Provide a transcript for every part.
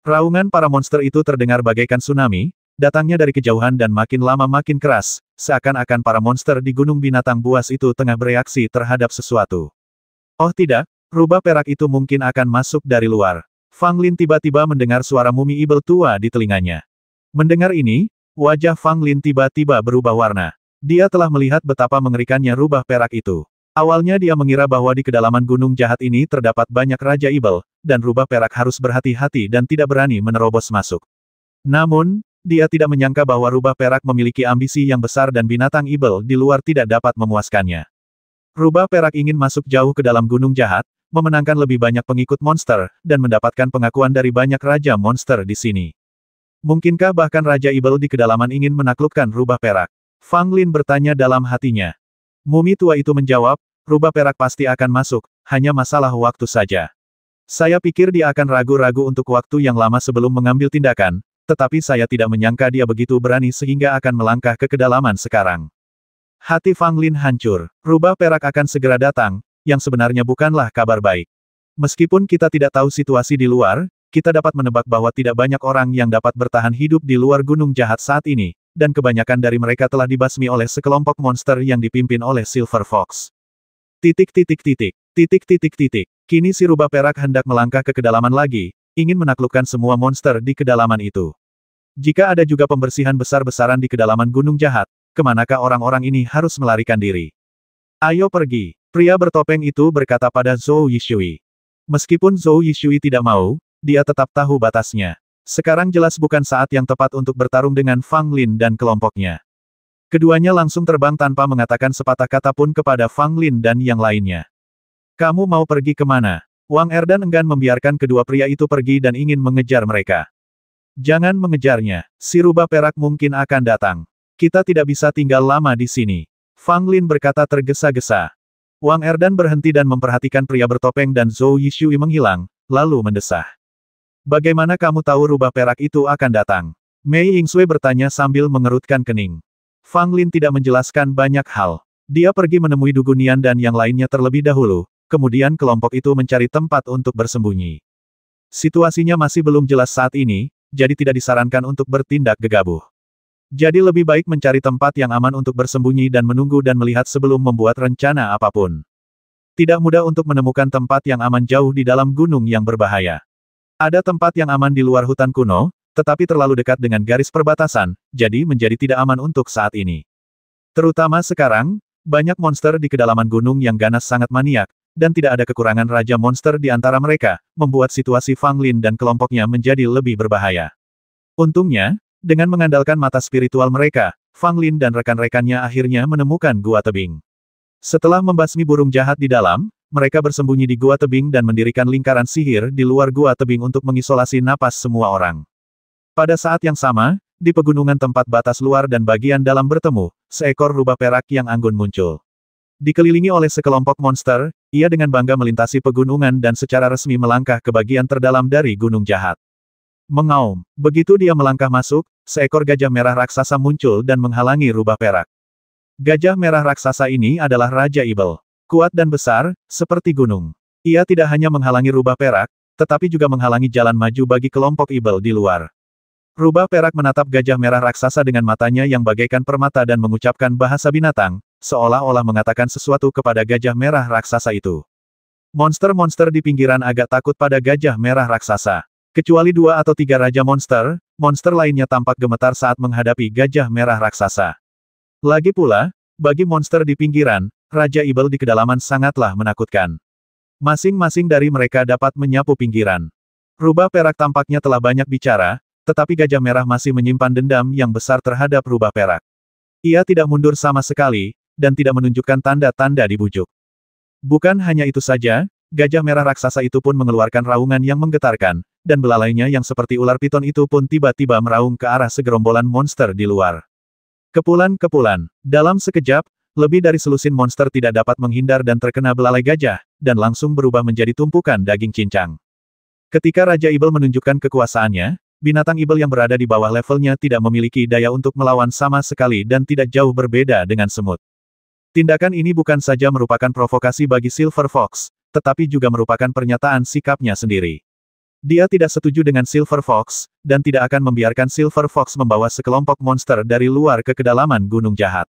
Raungan para monster itu terdengar bagaikan tsunami, datangnya dari kejauhan dan makin lama makin keras, seakan-akan para monster di gunung binatang buas itu tengah bereaksi terhadap sesuatu. Oh tidak, rubah perak itu mungkin akan masuk dari luar. Fang Lin tiba-tiba mendengar suara mumi ibel tua di telinganya. Mendengar ini, wajah Fang Lin tiba-tiba berubah warna. Dia telah melihat betapa mengerikannya rubah perak itu. Awalnya dia mengira bahwa di kedalaman gunung jahat ini terdapat banyak Raja Ibel, dan rubah perak harus berhati-hati dan tidak berani menerobos masuk. Namun, dia tidak menyangka bahwa rubah perak memiliki ambisi yang besar dan binatang Ibel di luar tidak dapat memuaskannya. Rubah perak ingin masuk jauh ke dalam gunung jahat, memenangkan lebih banyak pengikut monster, dan mendapatkan pengakuan dari banyak Raja Monster di sini. Mungkinkah bahkan Raja Ibel di kedalaman ingin menaklukkan rubah perak? Fang Lin bertanya dalam hatinya. Mumi tua itu menjawab, rubah perak pasti akan masuk, hanya masalah waktu saja. Saya pikir dia akan ragu-ragu untuk waktu yang lama sebelum mengambil tindakan, tetapi saya tidak menyangka dia begitu berani sehingga akan melangkah ke kedalaman sekarang. Hati Fang Lin hancur, rubah perak akan segera datang, yang sebenarnya bukanlah kabar baik. Meskipun kita tidak tahu situasi di luar, kita dapat menebak bahwa tidak banyak orang yang dapat bertahan hidup di luar gunung jahat saat ini, dan kebanyakan dari mereka telah dibasmi oleh sekelompok monster yang dipimpin oleh Silver Fox. Kini si rubah perak hendak melangkah ke kedalaman lagi, ingin menaklukkan semua monster di kedalaman itu. Jika ada juga pembersihan besar-besaran di kedalaman gunung jahat, kemanakah orang-orang ini harus melarikan diri? Ayo pergi, pria bertopeng itu berkata pada Zhou Yishui. Meskipun Zhou Yishui tidak mau, dia tetap tahu batasnya. Sekarang jelas bukan saat yang tepat untuk bertarung dengan Fang Lin dan kelompoknya. Keduanya langsung terbang tanpa mengatakan sepatah kata pun kepada Fang Lin dan yang lainnya. Kamu mau pergi kemana? Wang Erdan enggan membiarkan kedua pria itu pergi dan ingin mengejar mereka. Jangan mengejarnya, si rubah perak mungkin akan datang. Kita tidak bisa tinggal lama di sini. Fang Lin berkata tergesa-gesa. Wang Erdan berhenti dan memperhatikan pria bertopeng dan Zhou Yishui menghilang, lalu mendesah. Bagaimana kamu tahu rubah perak itu akan datang? Mei Yingsui bertanya sambil mengerutkan kening. Fang Lin tidak menjelaskan banyak hal. Dia pergi menemui Dugunian dan yang lainnya terlebih dahulu, kemudian kelompok itu mencari tempat untuk bersembunyi. Situasinya masih belum jelas saat ini, jadi tidak disarankan untuk bertindak gegabah. Jadi lebih baik mencari tempat yang aman untuk bersembunyi dan menunggu dan melihat sebelum membuat rencana apapun. Tidak mudah untuk menemukan tempat yang aman jauh di dalam gunung yang berbahaya. Ada tempat yang aman di luar hutan kuno, tetapi terlalu dekat dengan garis perbatasan, jadi menjadi tidak aman untuk saat ini. Terutama sekarang, banyak monster di kedalaman gunung yang ganas sangat maniak, dan tidak ada kekurangan raja monster di antara mereka, membuat situasi Fang Lin dan kelompoknya menjadi lebih berbahaya. Untungnya, dengan mengandalkan mata spiritual mereka, Fang Lin dan rekan-rekannya akhirnya menemukan gua tebing. Setelah membasmi burung jahat di dalam, mereka bersembunyi di gua tebing dan mendirikan lingkaran sihir di luar gua tebing untuk mengisolasi napas semua orang. Pada saat yang sama, di pegunungan tempat batas luar dan bagian dalam bertemu, seekor rubah perak yang anggun muncul. Dikelilingi oleh sekelompok monster, ia dengan bangga melintasi pegunungan dan secara resmi melangkah ke bagian terdalam dari gunung jahat. Mengaum, begitu dia melangkah masuk, seekor gajah merah raksasa muncul dan menghalangi rubah perak. Gajah merah raksasa ini adalah Raja Ibel. Kuat dan besar, seperti gunung. Ia tidak hanya menghalangi rubah perak, tetapi juga menghalangi jalan maju bagi kelompok Ibel di luar. Rubah perak menatap gajah merah raksasa dengan matanya yang bagaikan permata dan mengucapkan bahasa binatang, seolah-olah mengatakan sesuatu kepada gajah merah raksasa itu. Monster-monster di pinggiran agak takut pada gajah merah raksasa. Kecuali 2 atau 3 raja monster, monster lainnya tampak gemetar saat menghadapi gajah merah raksasa. Lagi pula, bagi monster di pinggiran, Raja Ibel di kedalaman sangatlah menakutkan. Masing-masing dari mereka dapat menyapu pinggiran. Rubah perak tampaknya telah banyak bicara, tetapi gajah merah masih menyimpan dendam yang besar terhadap rubah perak. Ia tidak mundur sama sekali, dan tidak menunjukkan tanda-tanda dibujuk. Bukan hanya itu saja, gajah merah raksasa itu pun mengeluarkan raungan yang menggetarkan, dan belalainya yang seperti ular piton itu pun tiba-tiba meraung ke arah segerombolan monster di luar. Kepulan-kepulan. Dalam sekejap, lebih dari selusin monster tidak dapat menghindar dan terkena belalai gajah, dan langsung berubah menjadi tumpukan daging cincang. Ketika Raja Ibel menunjukkan kekuasaannya, binatang Ibel yang berada di bawah levelnya tidak memiliki daya untuk melawan sama sekali dan tidak jauh berbeda dengan semut. Tindakan ini bukan saja merupakan provokasi bagi Silver Fox, tetapi juga merupakan pernyataan sikapnya sendiri. Dia tidak setuju dengan Silver Fox, dan tidak akan membiarkan Silver Fox membawa sekelompok monster dari luar ke kedalaman gunung jahat.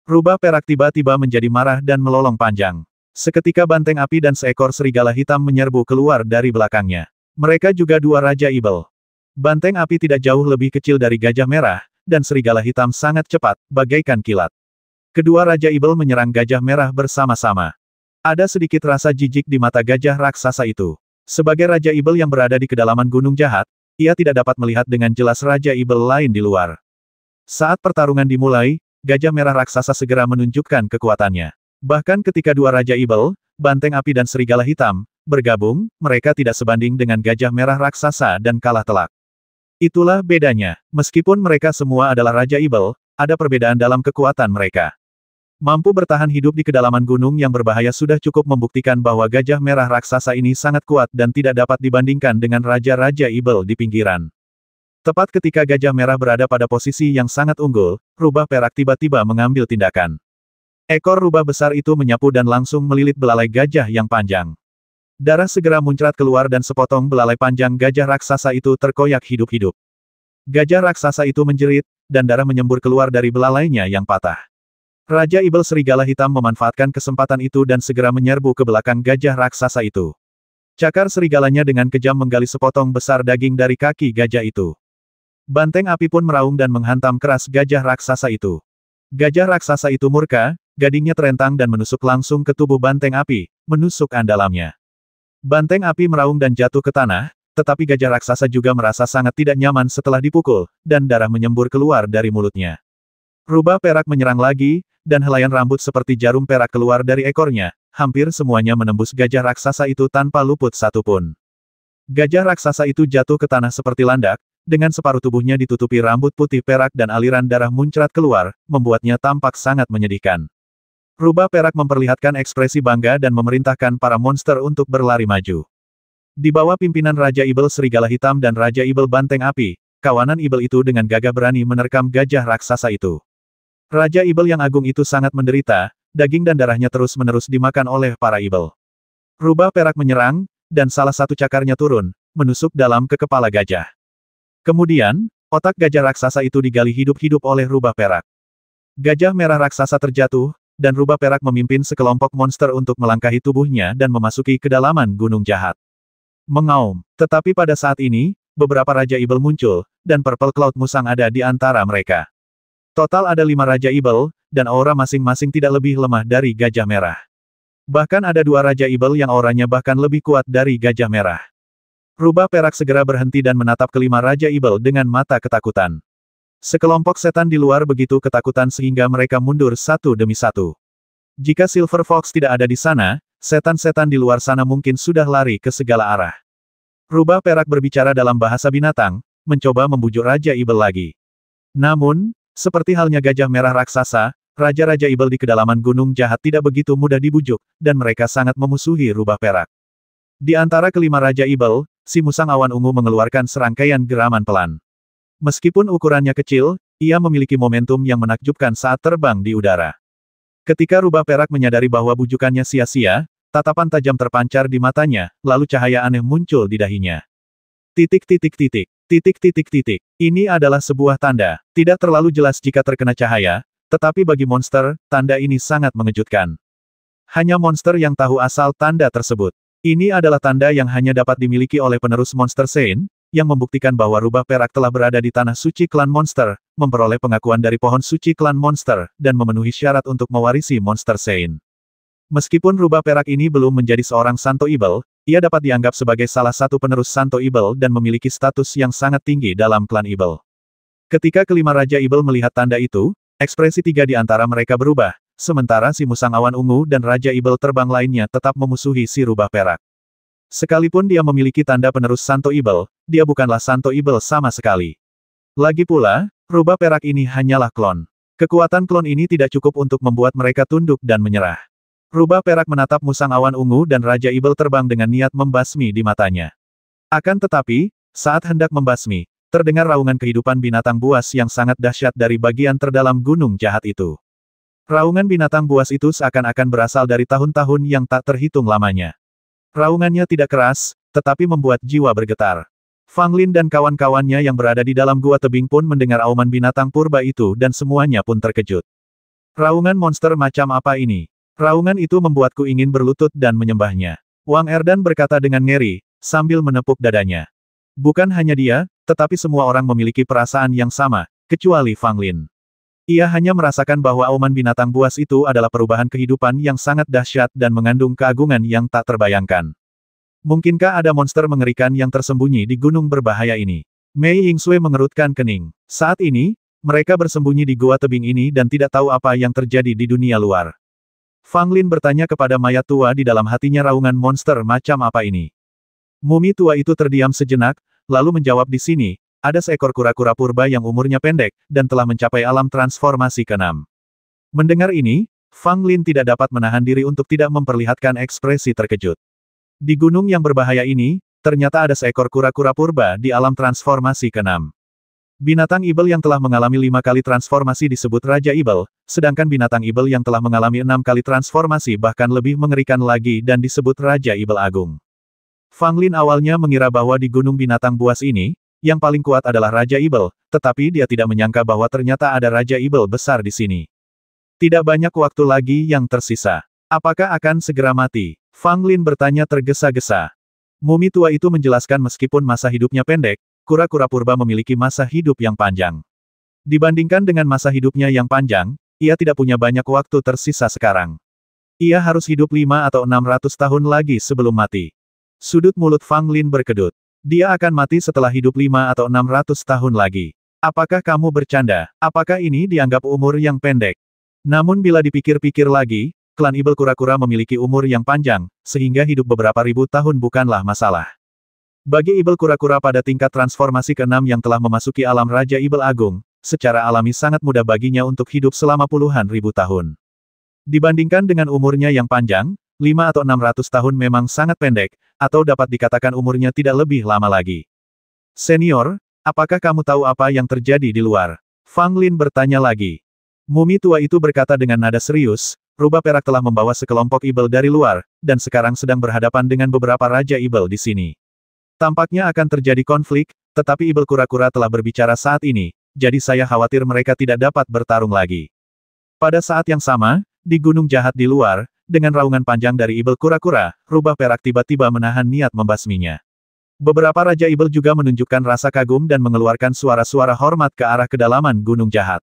Rubah perak tiba-tiba menjadi marah dan melolong panjang. Seketika banteng api dan seekor serigala hitam menyerbu keluar dari belakangnya. Mereka juga dua Raja Ibel. Banteng api tidak jauh lebih kecil dari gajah merah, dan serigala hitam sangat cepat, bagaikan kilat. Kedua Raja Ibel menyerang gajah merah bersama-sama. Ada sedikit rasa jijik di mata gajah raksasa itu. Sebagai Raja Ibel yang berada di kedalaman gunung jahat, ia tidak dapat melihat dengan jelas Raja Ibel lain di luar. Saat pertarungan dimulai, gajah merah raksasa segera menunjukkan kekuatannya. Bahkan ketika dua Raja Ibel, banteng api dan serigala hitam, bergabung, mereka tidak sebanding dengan gajah merah raksasa dan kalah telak. Itulah bedanya, meskipun mereka semua adalah Raja Ibel, ada perbedaan dalam kekuatan mereka. Mampu bertahan hidup di kedalaman gunung yang berbahaya sudah cukup membuktikan bahwa gajah merah raksasa ini sangat kuat dan tidak dapat dibandingkan dengan Raja-Raja Ibel di pinggiran. Tepat ketika gajah merah berada pada posisi yang sangat unggul, rubah perak tiba-tiba mengambil tindakan. Ekor rubah besar itu menyapu dan langsung melilit belalai gajah yang panjang. Darah segera muncrat keluar dan sepotong belalai panjang gajah raksasa itu terkoyak hidup-hidup. Gajah raksasa itu menjerit, dan darah menyembur keluar dari belalainya yang patah. Raja Ibel serigala hitam memanfaatkan kesempatan itu dan segera menyerbu ke belakang gajah raksasa itu. Cakar serigalanya dengan kejam menggali sepotong besar daging dari kaki gajah itu. Banteng api pun meraung dan menghantam keras gajah raksasa itu. Gajah raksasa itu murka, gadingnya terentang dan menusuk langsung ke tubuh banteng api, menusuk andalamnya. Banteng api meraung dan jatuh ke tanah, tetapi gajah raksasa juga merasa sangat tidak nyaman setelah dipukul, dan darah menyembur keluar dari mulutnya. Rubah perak menyerang lagi, dan helaian rambut seperti jarum perak keluar dari ekornya, hampir semuanya menembus gajah raksasa itu tanpa luput satupun. Gajah raksasa itu jatuh ke tanah seperti landak, dengan separuh tubuhnya ditutupi rambut putih perak dan aliran darah muncrat keluar, membuatnya tampak sangat menyedihkan. Rubah perak memperlihatkan ekspresi bangga dan memerintahkan para monster untuk berlari maju. Di bawah pimpinan Raja Ibel Serigala Hitam dan Raja Ibel Banteng Api, kawanan Ibel itu dengan gagah berani menerkam gajah raksasa itu. Raja Ibel yang agung itu sangat menderita, daging dan darahnya terus-menerus dimakan oleh para Ibel. Rubah perak menyerang, dan salah satu cakarnya turun, menusuk dalam ke kepala gajah. Kemudian, otak gajah raksasa itu digali hidup-hidup oleh rubah perak. Gajah merah raksasa terjatuh, dan rubah perak memimpin sekelompok monster untuk melangkahi tubuhnya dan memasuki kedalaman gunung jahat. Mengaum, tetapi pada saat ini, beberapa Raja Ibel muncul, dan Purple Cloud Musang ada di antara mereka. Total ada 5 Raja Ibel, dan aura masing-masing tidak lebih lemah dari gajah merah. Bahkan ada 2 Raja Ibel yang auranya bahkan lebih kuat dari gajah merah. Rubah perak segera berhenti dan menatap kelima Raja Ibel dengan mata ketakutan. Sekelompok setan di luar begitu ketakutan sehingga mereka mundur satu demi satu. Jika Silver Fox tidak ada di sana, setan-setan di luar sana mungkin sudah lari ke segala arah. Rubah perak berbicara dalam bahasa binatang, mencoba membujuk Raja Ibel lagi. Namun, seperti halnya gajah merah raksasa, Raja-Raja Ibel di kedalaman gunung jahat tidak begitu mudah dibujuk, dan mereka sangat memusuhi rubah perak. Di antara kelima Raja Ibel, si musang awan ungu mengeluarkan serangkaian geraman pelan. Meskipun ukurannya kecil, ia memiliki momentum yang menakjubkan saat terbang di udara. Ketika rubah perak menyadari bahwa bujukannya sia-sia, tatapan tajam terpancar di matanya, lalu cahaya aneh muncul di dahinya. Titik titik titik. Titik titik titik. Ini adalah sebuah tanda. Tidak terlalu jelas jika terkena cahaya, tetapi bagi monster, tanda ini sangat mengejutkan. Hanya monster yang tahu asal tanda tersebut. Ini adalah tanda yang hanya dapat dimiliki oleh penerus Monster Sein, yang membuktikan bahwa rubah perak telah berada di tanah suci klan monster, memperoleh pengakuan dari pohon suci klan monster, dan memenuhi syarat untuk mewarisi Monster Sein. Meskipun rubah perak ini belum menjadi seorang Santo Ibel, ia dapat dianggap sebagai salah satu penerus Santo Ibel dan memiliki status yang sangat tinggi dalam klan Ibel. Ketika kelima Raja Ibel melihat tanda itu, ekspresi 3 di antara mereka berubah, sementara si musang awan ungu dan Raja Ibel terbang lainnya tetap memusuhi si rubah perak. Sekalipun dia memiliki tanda penerus Santo Ibel, dia bukanlah Santo Ibel sama sekali. Lagi pula, rubah perak ini hanyalah klon. Kekuatan klon ini tidak cukup untuk membuat mereka tunduk dan menyerah. Rubah perak menatap musang awan ungu dan Raja Ibel terbang dengan niat membasmi di matanya. Akan tetapi, saat hendak membasmi, terdengar raungan kehidupan binatang buas yang sangat dahsyat dari bagian terdalam gunung jahat itu. Raungan binatang buas itu seakan-akan berasal dari tahun-tahun yang tak terhitung lamanya. Raungannya tidak keras, tetapi membuat jiwa bergetar. Fang Lin dan kawan-kawannya yang berada di dalam gua tebing pun mendengar auman binatang purba itu dan semuanya pun terkejut. Raungan monster macam apa ini? Raungan itu membuatku ingin berlutut dan menyembahnya. Wang Erdan berkata dengan ngeri, sambil menepuk dadanya. Bukan hanya dia, tetapi semua orang memiliki perasaan yang sama, kecuali Fang Lin. Ia hanya merasakan bahwa auman binatang buas itu adalah perubahan kehidupan yang sangat dahsyat dan mengandung keagungan yang tak terbayangkan. Mungkinkah ada monster mengerikan yang tersembunyi di gunung berbahaya ini? Mei Yingsui mengerutkan kening. Saat ini, mereka bersembunyi di gua tebing ini dan tidak tahu apa yang terjadi di dunia luar. Fang Lin bertanya kepada mayat tua di dalam hatinya, raungan monster macam apa ini? Mumi tua itu terdiam sejenak, lalu menjawab, di sini, ada seekor kura-kura purba yang umurnya pendek, dan telah mencapai alam transformasi ke-6. Mendengar ini, Fang Lin tidak dapat menahan diri untuk tidak memperlihatkan ekspresi terkejut. Di gunung yang berbahaya ini, ternyata ada seekor kura-kura purba di alam transformasi ke-6. Binatang Ibel yang telah mengalami 5 kali transformasi disebut Raja Ibel, sedangkan binatang Ibel yang telah mengalami 6 kali transformasi bahkan lebih mengerikan lagi dan disebut Raja Ibel Agung. Fang Lin awalnya mengira bahwa di gunung binatang buas ini, yang paling kuat adalah Raja Ibel, tetapi dia tidak menyangka bahwa ternyata ada Raja Ibel besar di sini. Tidak banyak waktu lagi yang tersisa. Apakah akan segera mati? Fang Lin bertanya tergesa-gesa. Mumi tua itu menjelaskan meskipun masa hidupnya pendek, kura-kura purba memiliki masa hidup yang panjang. Dibandingkan dengan masa hidupnya yang panjang, ia tidak punya banyak waktu tersisa sekarang. Ia harus hidup 5 atau 600 tahun lagi sebelum mati. Sudut mulut Fang Lin berkedut. Dia akan mati setelah hidup 5 atau 600 tahun lagi. Apakah kamu bercanda? Apakah ini dianggap umur yang pendek? Namun bila dipikir-pikir lagi, klan Ibel kura-kura memiliki umur yang panjang, sehingga hidup beberapa ribu tahun bukanlah masalah. Bagi Ibel kura-kura pada tingkat transformasi ke-6 yang telah memasuki alam Raja Ibel Agung, secara alami sangat mudah baginya untuk hidup selama puluhan ribu tahun. Dibandingkan dengan umurnya yang panjang, 5 atau 600 tahun memang sangat pendek, atau dapat dikatakan umurnya tidak lebih lama lagi. Senior, apakah kamu tahu apa yang terjadi di luar? Fang Lin bertanya lagi. Mumi tua itu berkata dengan nada serius, rubah perak telah membawa sekelompok Ibel dari luar, dan sekarang sedang berhadapan dengan beberapa Raja Ibel di sini. Tampaknya akan terjadi konflik, tetapi Ibel kura-kura telah berbicara saat ini, jadi saya khawatir mereka tidak dapat bertarung lagi. Pada saat yang sama, di gunung jahat di luar, dengan raungan panjang dari Ibel kura-kura, rubah perak tiba-tiba menahan niat membasminya. Beberapa Raja Ibel juga menunjukkan rasa kagum dan mengeluarkan suara-suara hormat ke arah kedalaman gunung jahat.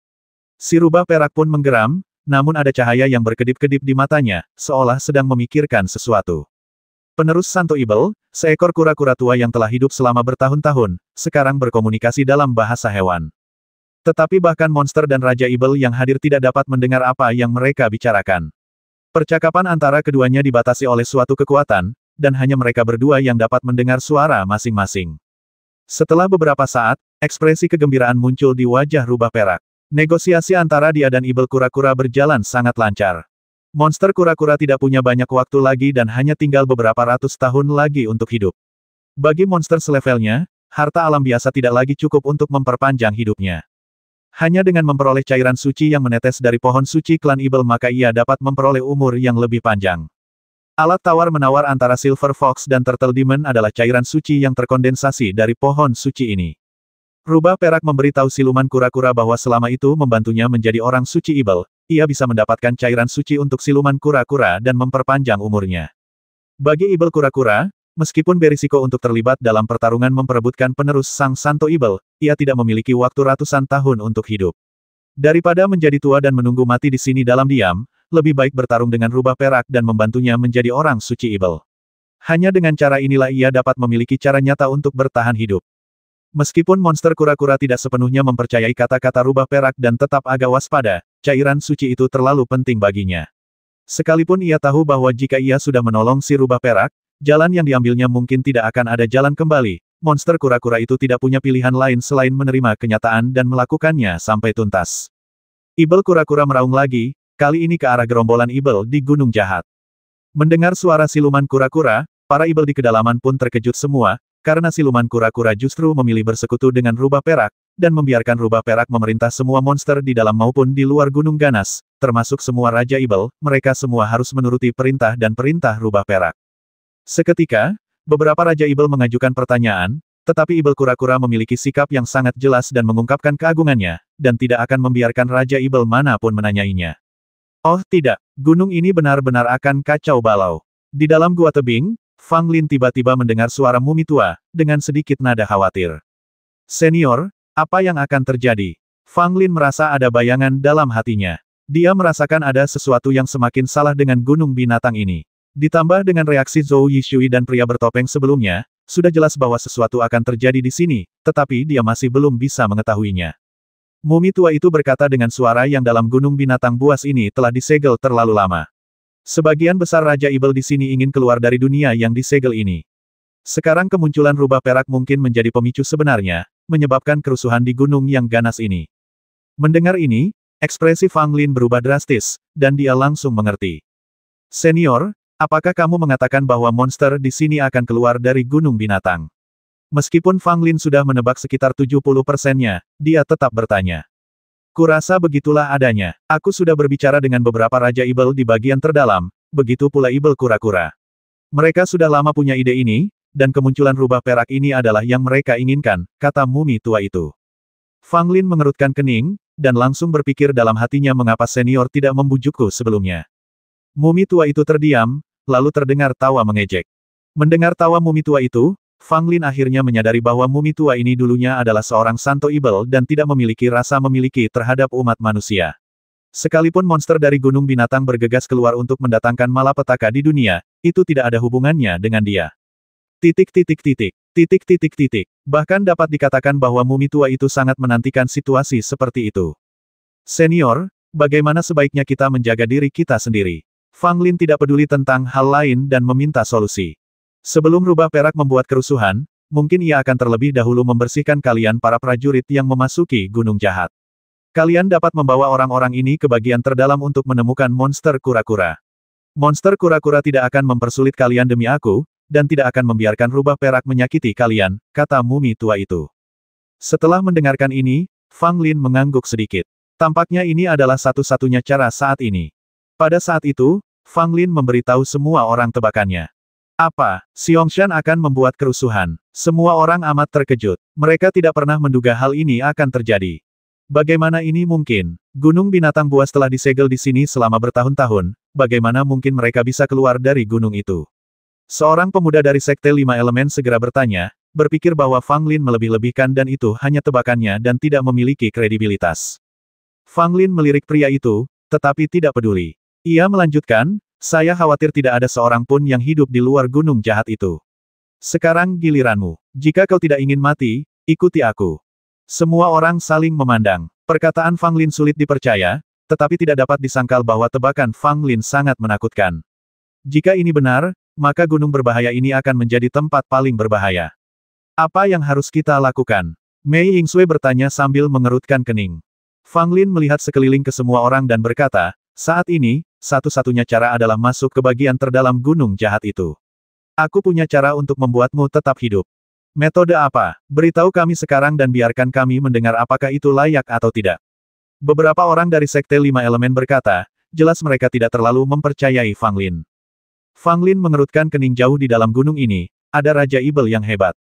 Si rubah perak pun menggeram, namun ada cahaya yang berkedip-kedip di matanya, seolah sedang memikirkan sesuatu. Penerus Santo Ibel, seekor kura-kura tua yang telah hidup selama bertahun-tahun, sekarang berkomunikasi dalam bahasa hewan. Tetapi bahkan monster dan Raja Ibel yang hadir tidak dapat mendengar apa yang mereka bicarakan. Percakapan antara keduanya dibatasi oleh suatu kekuatan, dan hanya mereka berdua yang dapat mendengar suara masing-masing. Setelah beberapa saat, ekspresi kegembiraan muncul di wajah rubah perak. Negosiasi antara dia dan Ibel kura-kura berjalan sangat lancar. Monster kura-kura tidak punya banyak waktu lagi dan hanya tinggal beberapa ratus tahun lagi untuk hidup. Bagi monster selevelnya, harta alam biasa tidak lagi cukup untuk memperpanjang hidupnya. Hanya dengan memperoleh cairan suci yang menetes dari pohon suci klan Ibel maka ia dapat memperoleh umur yang lebih panjang. Alat tawar-menawar antara Silver Fox dan Turtle Demon adalah cairan suci yang terkondensasi dari pohon suci ini. Rubah perak memberitahu siluman kura-kura bahwa selama itu membantunya menjadi orang suci Ibel, ia bisa mendapatkan cairan suci untuk siluman kura-kura dan memperpanjang umurnya. Bagi Ibel kura-kura, meskipun berisiko untuk terlibat dalam pertarungan memperebutkan penerus Sang Santo Ibel, ia tidak memiliki waktu ratusan tahun untuk hidup. Daripada menjadi tua dan menunggu mati di sini dalam diam, lebih baik bertarung dengan rubah perak dan membantunya menjadi orang suci Ibel. Hanya dengan cara inilah ia dapat memiliki cara nyata untuk bertahan hidup. Meskipun monster kura-kura tidak sepenuhnya mempercayai kata-kata rubah perak dan tetap agak waspada, cairan suci itu terlalu penting baginya. Sekalipun ia tahu bahwa jika ia sudah menolong si rubah perak, jalan yang diambilnya mungkin tidak akan ada jalan kembali, monster kura-kura itu tidak punya pilihan lain selain menerima kenyataan dan melakukannya sampai tuntas. Ibel kura-kura meraung lagi, kali ini ke arah gerombolan Ibel di Gunung Jahat. Mendengar suara siluman kura-kura, para Ibel di kedalaman pun terkejut semua, karena siluman kura-kura justru memilih bersekutu dengan rubah perak, dan membiarkan rubah perak memerintah semua monster di dalam maupun di luar Gunung Ganas, termasuk semua Raja Ibel, mereka semua harus menuruti perintah dan perintah rubah perak. Seketika, Beberapa Raja Ibel mengajukan pertanyaan, tetapi Ibel kura-kura memiliki sikap yang sangat jelas dan mengungkapkan keagungannya, dan tidak akan membiarkan Raja Ibel manapun menanyainya. Oh tidak, gunung ini benar-benar akan kacau balau. Di dalam gua tebing, Fang Lin tiba-tiba mendengar suara mumi tua, dengan sedikit nada khawatir. Senior, apa yang akan terjadi? Fang Lin merasa ada bayangan dalam hatinya. Dia merasakan ada sesuatu yang semakin salah dengan gunung binatang ini. Ditambah dengan reaksi Zhou Yishui dan pria bertopeng sebelumnya, sudah jelas bahwa sesuatu akan terjadi di sini, tetapi dia masih belum bisa mengetahuinya. Mumi tua itu berkata dengan suara yang dalam gunung binatang buas ini telah disegel terlalu lama. Sebagian besar Raja Ibel di sini ingin keluar dari dunia yang disegel ini. Sekarang kemunculan rubah perak mungkin menjadi pemicu sebenarnya, menyebabkan kerusuhan di gunung yang ganas ini. Mendengar ini, ekspresi Fang Lin berubah drastis, dan dia langsung mengerti. Senior, apakah kamu mengatakan bahwa monster di sini akan keluar dari gunung binatang? Meskipun Fang Lin sudah menebak sekitar 70%-nya, dia tetap bertanya. Kurasa begitulah adanya. Aku sudah berbicara dengan beberapa Raja Ibel di bagian terdalam, begitu pula Ibel kura-kura. Mereka sudah lama punya ide ini, dan kemunculan rubah perak ini adalah yang mereka inginkan, kata mumi tua itu. Fang Lin mengerutkan kening, dan langsung berpikir dalam hatinya mengapa senior tidak membujukku sebelumnya. Mumi tua itu terdiam, lalu terdengar tawa mengejek. Mendengar tawa mumi tua itu, Fang Lin akhirnya menyadari bahwa mumi tua ini dulunya adalah seorang Santo Ibel dan tidak memiliki rasa memiliki terhadap umat manusia. Sekalipun monster dari gunung binatang bergegas keluar untuk mendatangkan malapetaka di dunia, itu tidak ada hubungannya dengan dia. Bahkan dapat dikatakan bahwa mumi tua itu sangat menantikan situasi seperti itu. Senior, bagaimana sebaiknya kita menjaga diri kita sendiri? Fang Lin tidak peduli tentang hal lain dan meminta solusi. Sebelum rubah perak membuat kerusuhan, mungkin ia akan terlebih dahulu membersihkan kalian para prajurit yang memasuki gunung jahat. Kalian dapat membawa orang-orang ini ke bagian terdalam untuk menemukan monster kura-kura. Monster kura-kura tidak akan mempersulit kalian demi aku, dan tidak akan membiarkan rubah perak menyakiti kalian, kata mumi tua itu. Setelah mendengarkan ini, Fang Lin mengangguk sedikit. Tampaknya ini adalah satu-satunya cara saat ini. Pada saat itu, Fang Lin memberitahu semua orang tebakannya. Apa, Xiangshan akan membuat kerusuhan? Semua orang amat terkejut. Mereka tidak pernah menduga hal ini akan terjadi. Bagaimana ini mungkin? Gunung binatang buas telah disegel di sini selama bertahun-tahun, bagaimana mungkin mereka bisa keluar dari gunung itu? Seorang pemuda dari Sekte Lima Elemen segera bertanya, berpikir bahwa Fang Lin melebih-lebihkan dan itu hanya tebakannya dan tidak memiliki kredibilitas. Fang Lin melirik pria itu, tetapi tidak peduli. Ia melanjutkan, saya khawatir tidak ada seorang pun yang hidup di luar gunung jahat itu. Sekarang giliranmu. Jika kau tidak ingin mati, ikuti aku. Semua orang saling memandang. Perkataan Fang Lin sulit dipercaya, tetapi tidak dapat disangkal bahwa tebakan Fang Lin sangat menakutkan. Jika ini benar, maka gunung berbahaya ini akan menjadi tempat paling berbahaya. Apa yang harus kita lakukan? Mei Yingsui bertanya sambil mengerutkan kening. Fang Lin melihat sekeliling ke semua orang dan berkata, saat ini, satu-satunya cara adalah masuk ke bagian terdalam gunung jahat itu. Aku punya cara untuk membuatmu tetap hidup. Metode apa? Beritahu kami sekarang dan biarkan kami mendengar apakah itu layak atau tidak. Beberapa orang dari Sekte Lima Elemen berkata, jelas mereka tidak terlalu mempercayai Fang Lin. Fang Lin mengerutkan kening jauh di dalam gunung ini, ada Raja Ibel yang hebat.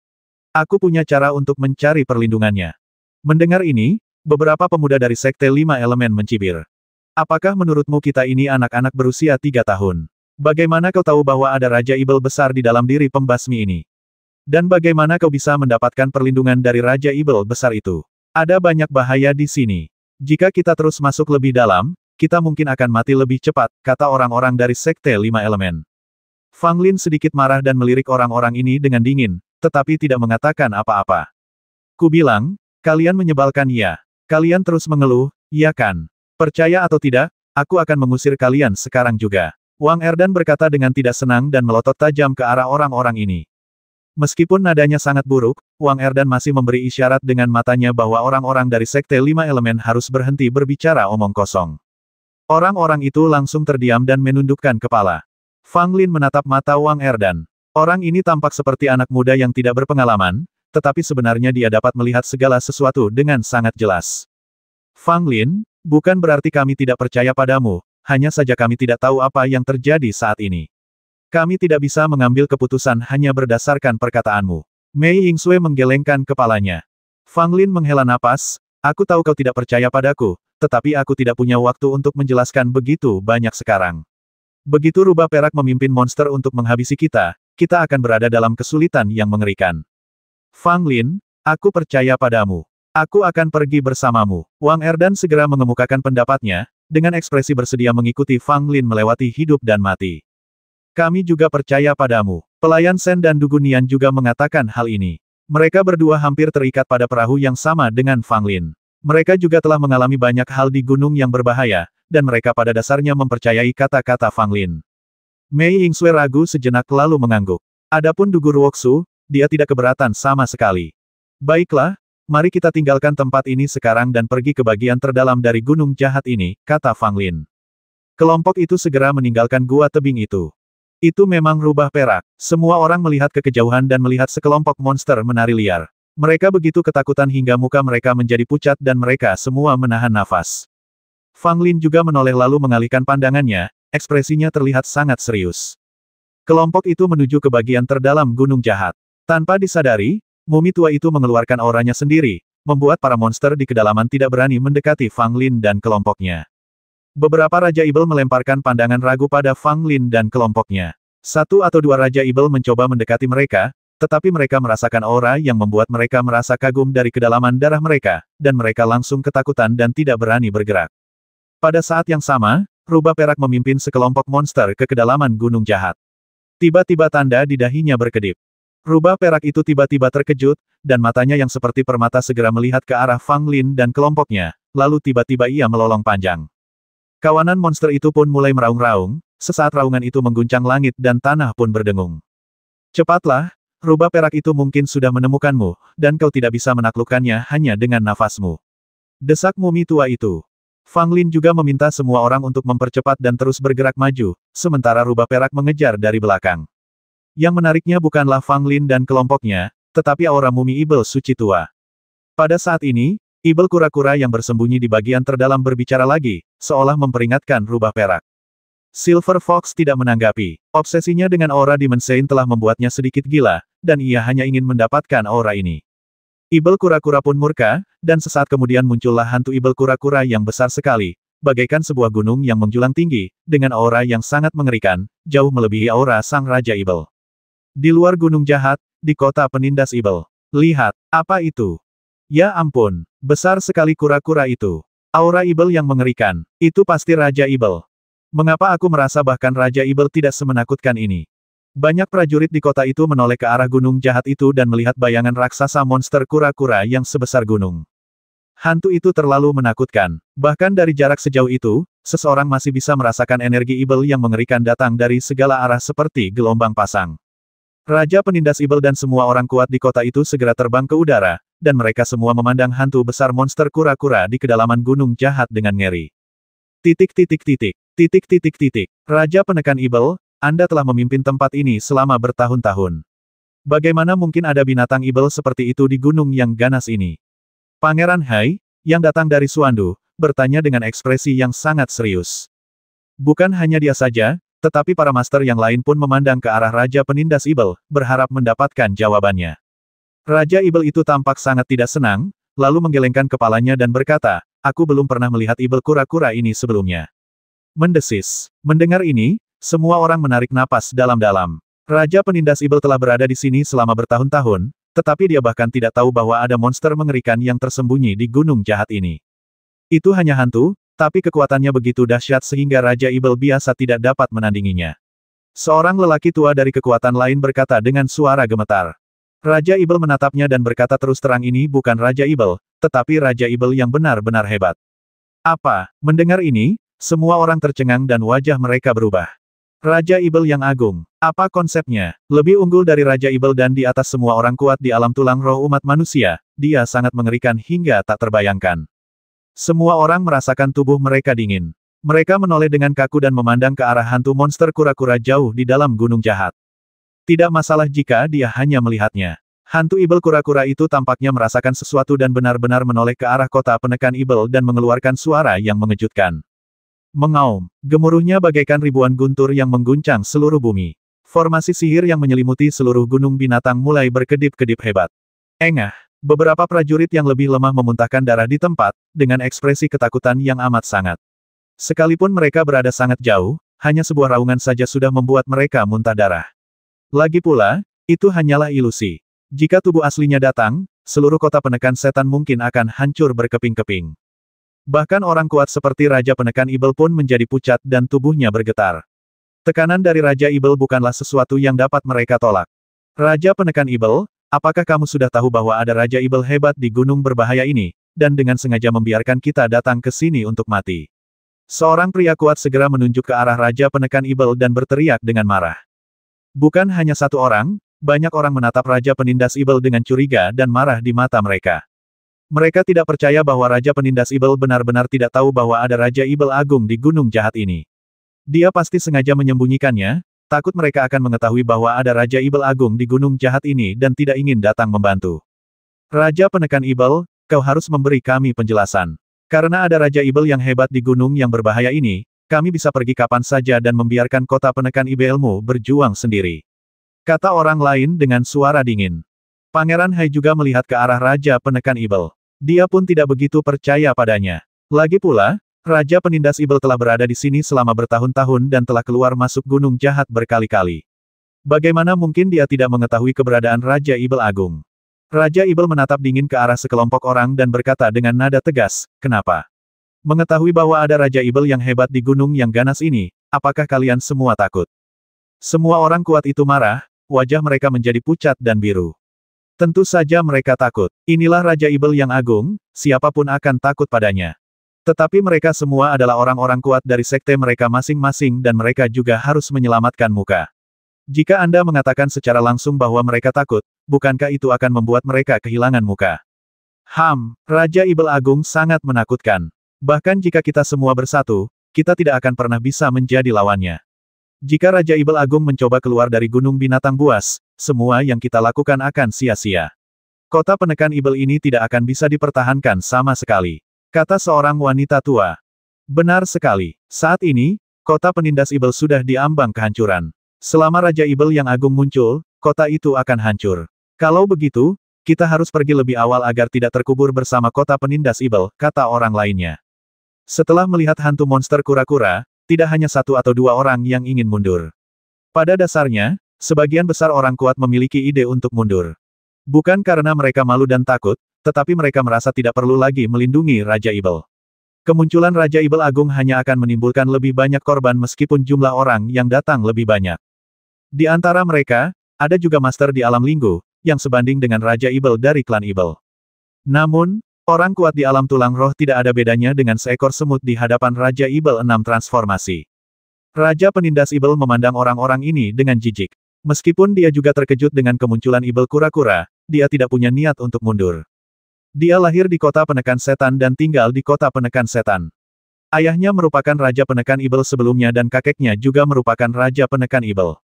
Aku punya cara untuk mencari perlindungannya. Mendengar ini, beberapa pemuda dari Sekte Lima Elemen mencibir. Apakah menurutmu kita ini anak-anak berusia 3 tahun? Bagaimana kau tahu bahwa ada Raja Ibel besar di dalam diri pembasmi ini? Dan bagaimana kau bisa mendapatkan perlindungan dari Raja Ibel besar itu? Ada banyak bahaya di sini. Jika kita terus masuk lebih dalam, kita mungkin akan mati lebih cepat, kata orang-orang dari Sekte Lima Elemen. Fang Lin sedikit marah dan melirik orang-orang ini dengan dingin, tetapi tidak mengatakan apa-apa. Ku bilang, kalian menyebalkan ya. Kalian terus mengeluh, ya kan? Percaya atau tidak, aku akan mengusir kalian sekarang juga. Wang Erdan berkata dengan tidak senang dan melotot tajam ke arah orang-orang ini. Meskipun nadanya sangat buruk, Wang Erdan masih memberi isyarat dengan matanya bahwa orang-orang dari Sekte Lima Elemen harus berhenti berbicara omong kosong. Orang-orang itu langsung terdiam dan menundukkan kepala. Fang Lin menatap mata Wang Erdan. Orang ini tampak seperti anak muda yang tidak berpengalaman, tetapi sebenarnya dia dapat melihat segala sesuatu dengan sangat jelas. Fang Lin, bukan berarti kami tidak percaya padamu, hanya saja kami tidak tahu apa yang terjadi saat ini. Kami tidak bisa mengambil keputusan hanya berdasarkan perkataanmu. Mei Yingsue menggelengkan kepalanya. Fang Lin menghela napas, aku tahu kau tidak percaya padaku, tetapi aku tidak punya waktu untuk menjelaskan begitu banyak sekarang. Begitu rubah perak memimpin monster untuk menghabisi kita, kita akan berada dalam kesulitan yang mengerikan. Fang Lin, aku percaya padamu. Aku akan pergi bersamamu. Wang Erdan segera mengemukakan pendapatnya, dengan ekspresi bersedia mengikuti Fang Lin melewati hidup dan mati. Kami juga percaya padamu. Pelayan Sen dan Dugunian juga mengatakan hal ini. Mereka berdua hampir terikat pada perahu yang sama dengan Fang Lin. Mereka juga telah mengalami banyak hal di gunung yang berbahaya, dan mereka pada dasarnya mempercayai kata-kata Fang Lin. Mei Yingsue ragu sejenak lalu mengangguk. Adapun Dugu Ruoksu, dia tidak keberatan sama sekali. Baiklah, mari kita tinggalkan tempat ini sekarang dan pergi ke bagian terdalam dari gunung jahat ini, kata Fang Lin. Kelompok itu segera meninggalkan gua tebing itu. Itu memang rubah perak. Semua orang melihat ke kejauhan dan melihat sekelompok monster menari liar. Mereka begitu ketakutan hingga muka mereka menjadi pucat dan mereka semua menahan nafas. Fang Lin juga menoleh lalu mengalihkan pandangannya, ekspresinya terlihat sangat serius. Kelompok itu menuju ke bagian terdalam gunung jahat. Tanpa disadari, mumi tua itu mengeluarkan auranya sendiri, membuat para monster di kedalaman tidak berani mendekati Fang Lin dan kelompoknya. Beberapa Raja Ibel melemparkan pandangan ragu pada Fang Lin dan kelompoknya. Satu atau dua Raja Ibel mencoba mendekati mereka, tetapi mereka merasakan aura yang membuat mereka merasa kagum dari kedalaman darah mereka, dan mereka langsung ketakutan dan tidak berani bergerak. Pada saat yang sama, rubah perak memimpin sekelompok monster ke kedalaman gunung jahat. Tiba-tiba tanda di dahinya berkedip. Rubah perak itu tiba-tiba terkejut, dan matanya yang seperti permata segera melihat ke arah Fang Lin dan kelompoknya, lalu tiba-tiba ia melolong panjang. Kawanan monster itu pun mulai meraung-raung, sesaat raungan itu mengguncang langit dan tanah pun berdengung. Cepatlah, rubah perak itu mungkin sudah menemukanmu, dan kau tidak bisa menaklukkannya hanya dengan nafasmu. Desak mumi tua itu. Fang Lin juga meminta semua orang untuk mempercepat dan terus bergerak maju, sementara rubah perak mengejar dari belakang. Yang menariknya bukanlah Fang Lin dan kelompoknya, tetapi aura mumi Ibel suci tua. Pada saat ini, Ibel kura-kura yang bersembunyi di bagian terdalam berbicara lagi, seolah memperingatkan rubah perak. Silver Fox tidak menanggapi. Obsesinya dengan aura Demon Saint telah membuatnya sedikit gila, dan ia hanya ingin mendapatkan aura ini. Ibel kura-kura pun murka, dan sesaat kemudian muncullah hantu Ibel kura-kura yang besar sekali, bagaikan sebuah gunung yang menjulang tinggi, dengan aura yang sangat mengerikan, jauh melebihi aura sang Raja Ibel. Di luar gunung jahat, di kota penindas Ibel. Lihat, apa itu? Ya ampun, besar sekali kura-kura itu. Aura Ibel yang mengerikan. Itu pasti Raja Ibel. Mengapa aku merasa bahkan Raja Ibel tidak semenakutkan ini? Banyak prajurit di kota itu menoleh ke arah gunung jahat itu dan melihat bayangan raksasa monster kura-kura yang sebesar gunung. Hantu itu terlalu menakutkan. Bahkan dari jarak sejauh itu, seseorang masih bisa merasakan energi Ibel yang mengerikan datang dari segala arah seperti gelombang pasang. Raja penindas Ibel dan semua orang kuat di kota itu segera terbang ke udara, dan mereka semua memandang hantu besar monster kura-kura di kedalaman gunung jahat dengan ngeri. Raja penekan Ibel, Anda telah memimpin tempat ini selama bertahun-tahun. Bagaimana mungkin ada binatang Ibel seperti itu di gunung yang ganas ini? Pangeran Hai, yang datang dari Suandu, bertanya dengan ekspresi yang sangat serius. Bukan hanya dia saja, tetapi para master yang lain pun memandang ke arah Raja penindas Ibel, berharap mendapatkan jawabannya. Raja Ibel itu tampak sangat tidak senang, lalu menggelengkan kepalanya dan berkata, aku belum pernah melihat Ibel kura-kura ini sebelumnya. Mendesis. Mendengar ini, semua orang menarik napas dalam-dalam. Raja penindas Ibel telah berada di sini selama bertahun-tahun, tetapi dia bahkan tidak tahu bahwa ada monster mengerikan yang tersembunyi di gunung jahat ini. Itu hanya hantu, tapi kekuatannya begitu dahsyat sehingga Raja Ibel biasa tidak dapat menandinginya. Seorang lelaki tua dari kekuatan lain berkata dengan suara gemetar. Raja Ibel menatapnya dan berkata terus terang ini bukan Raja Ibel, tetapi Raja Ibel yang benar-benar hebat. Apa? Mendengar ini, semua orang tercengang dan wajah mereka berubah. Raja Ibel yang agung. Apa konsepnya? Lebih unggul dari Raja Ibel dan di atas semua orang kuat di alam tulang roh umat manusia, dia sangat mengerikan hingga tak terbayangkan. Semua orang merasakan tubuh mereka dingin. Mereka menoleh dengan kaku dan memandang ke arah hantu monster kura-kura jauh di dalam gunung jahat. Tidak masalah jika dia hanya melihatnya. Hantu Ibel kura-kura itu tampaknya merasakan sesuatu dan benar-benar menoleh ke arah kota penekan Ibel dan mengeluarkan suara yang mengejutkan. Mengaum. Gemuruhnya bagaikan ribuan guntur yang mengguncang seluruh bumi. Formasi sihir yang menyelimuti seluruh gunung binatang mulai berkedip-kedip hebat. Engah, beberapa prajurit yang lebih lemah memuntahkan darah di tempat, dengan ekspresi ketakutan yang amat sangat. Sekalipun mereka berada sangat jauh, hanya sebuah raungan saja sudah membuat mereka muntah darah. Lagi pula, itu hanyalah ilusi. Jika tubuh aslinya datang, seluruh kota penekan setan mungkin akan hancur berkeping-keping. Bahkan orang kuat seperti Raja Penekan Ibel pun menjadi pucat dan tubuhnya bergetar. Tekanan dari Raja Ibel bukanlah sesuatu yang dapat mereka tolak. Raja Penekan Ibel, apakah kamu sudah tahu bahwa ada Raja Ibel hebat di gunung berbahaya ini, dan dengan sengaja membiarkan kita datang ke sini untuk mati? Seorang pria kuat segera menunjuk ke arah Raja Penekan Ibel dan berteriak dengan marah. Bukan hanya satu orang, banyak orang menatap Raja Penindas Ibel dengan curiga dan marah di mata mereka. Mereka tidak percaya bahwa Raja Penindas Ibel benar-benar tidak tahu bahwa ada Raja Ibel Agung di gunung jahat ini. Dia pasti sengaja menyembunyikannya, takut mereka akan mengetahui bahwa ada Raja Ibel Agung di gunung jahat ini dan tidak ingin datang membantu. Raja Penekan Ibel, kau harus memberi kami penjelasan. Karena ada Raja Ibel yang hebat di gunung yang berbahaya ini, kami bisa pergi kapan saja dan membiarkan kota penekan Ibelmu berjuang sendiri. Kata orang lain dengan suara dingin. Pangeran Hai juga melihat ke arah Raja Penekan Ibel. Dia pun tidak begitu percaya padanya. Lagi pula, Raja Penindas Ibel telah berada di sini selama bertahun-tahun dan telah keluar masuk gunung jahat berkali-kali. Bagaimana mungkin dia tidak mengetahui keberadaan Raja Ibel Agung? Raja Ibel menatap dingin ke arah sekelompok orang dan berkata dengan nada tegas, kenapa? Mengetahui bahwa ada Raja Ibel yang hebat di gunung yang ganas ini, apakah kalian semua takut? Semua orang kuat itu marah, wajah mereka menjadi pucat dan biru. Tentu saja mereka takut. Inilah Raja Ibel yang agung, siapapun akan takut padanya. Tetapi mereka semua adalah orang-orang kuat dari sekte mereka masing-masing dan mereka juga harus menyelamatkan muka. Jika Anda mengatakan secara langsung bahwa mereka takut, bukankah itu akan membuat mereka kehilangan muka? Raja Ibel Agung sangat menakutkan. Bahkan jika kita semua bersatu, kita tidak akan pernah bisa menjadi lawannya. Jika Raja Ibel Agung mencoba keluar dari gunung binatang buas, semua yang kita lakukan akan sia-sia. Kota penekan Ibel ini tidak akan bisa dipertahankan sama sekali. Kata seorang wanita tua. Benar sekali. Saat ini, kota penindas Ibel sudah diambang kehancuran. Selama Raja Ibel yang agung muncul, kota itu akan hancur. Kalau begitu, kita harus pergi lebih awal agar tidak terkubur bersama kota penindas Ibel, kata orang lainnya. Setelah melihat hantu monster kura-kura, tidak hanya satu atau dua orang yang ingin mundur. Pada dasarnya, sebagian besar orang kuat memiliki ide untuk mundur. Bukan karena mereka malu dan takut, tetapi mereka merasa tidak perlu lagi melindungi Raja Ibel. Kemunculan Raja Ibel Agung hanya akan menimbulkan lebih banyak korban meskipun jumlah orang yang datang lebih banyak. Di antara mereka, ada juga Master di Alam Linggu, yang sebanding dengan Raja Ibel dari klan Ibel. Namun, orang kuat di alam tulang roh tidak ada bedanya dengan seekor semut di hadapan Raja Ibel 6 transformasi. Raja Penindas Ibel memandang orang-orang ini dengan jijik. Meskipun dia juga terkejut dengan kemunculan Ibel kura-kura, dia tidak punya niat untuk mundur. Dia lahir di kota penekan setan dan tinggal di kota penekan setan. Ayahnya merupakan Raja Penekan Ibel sebelumnya dan kakeknya juga merupakan Raja Penekan Ibel.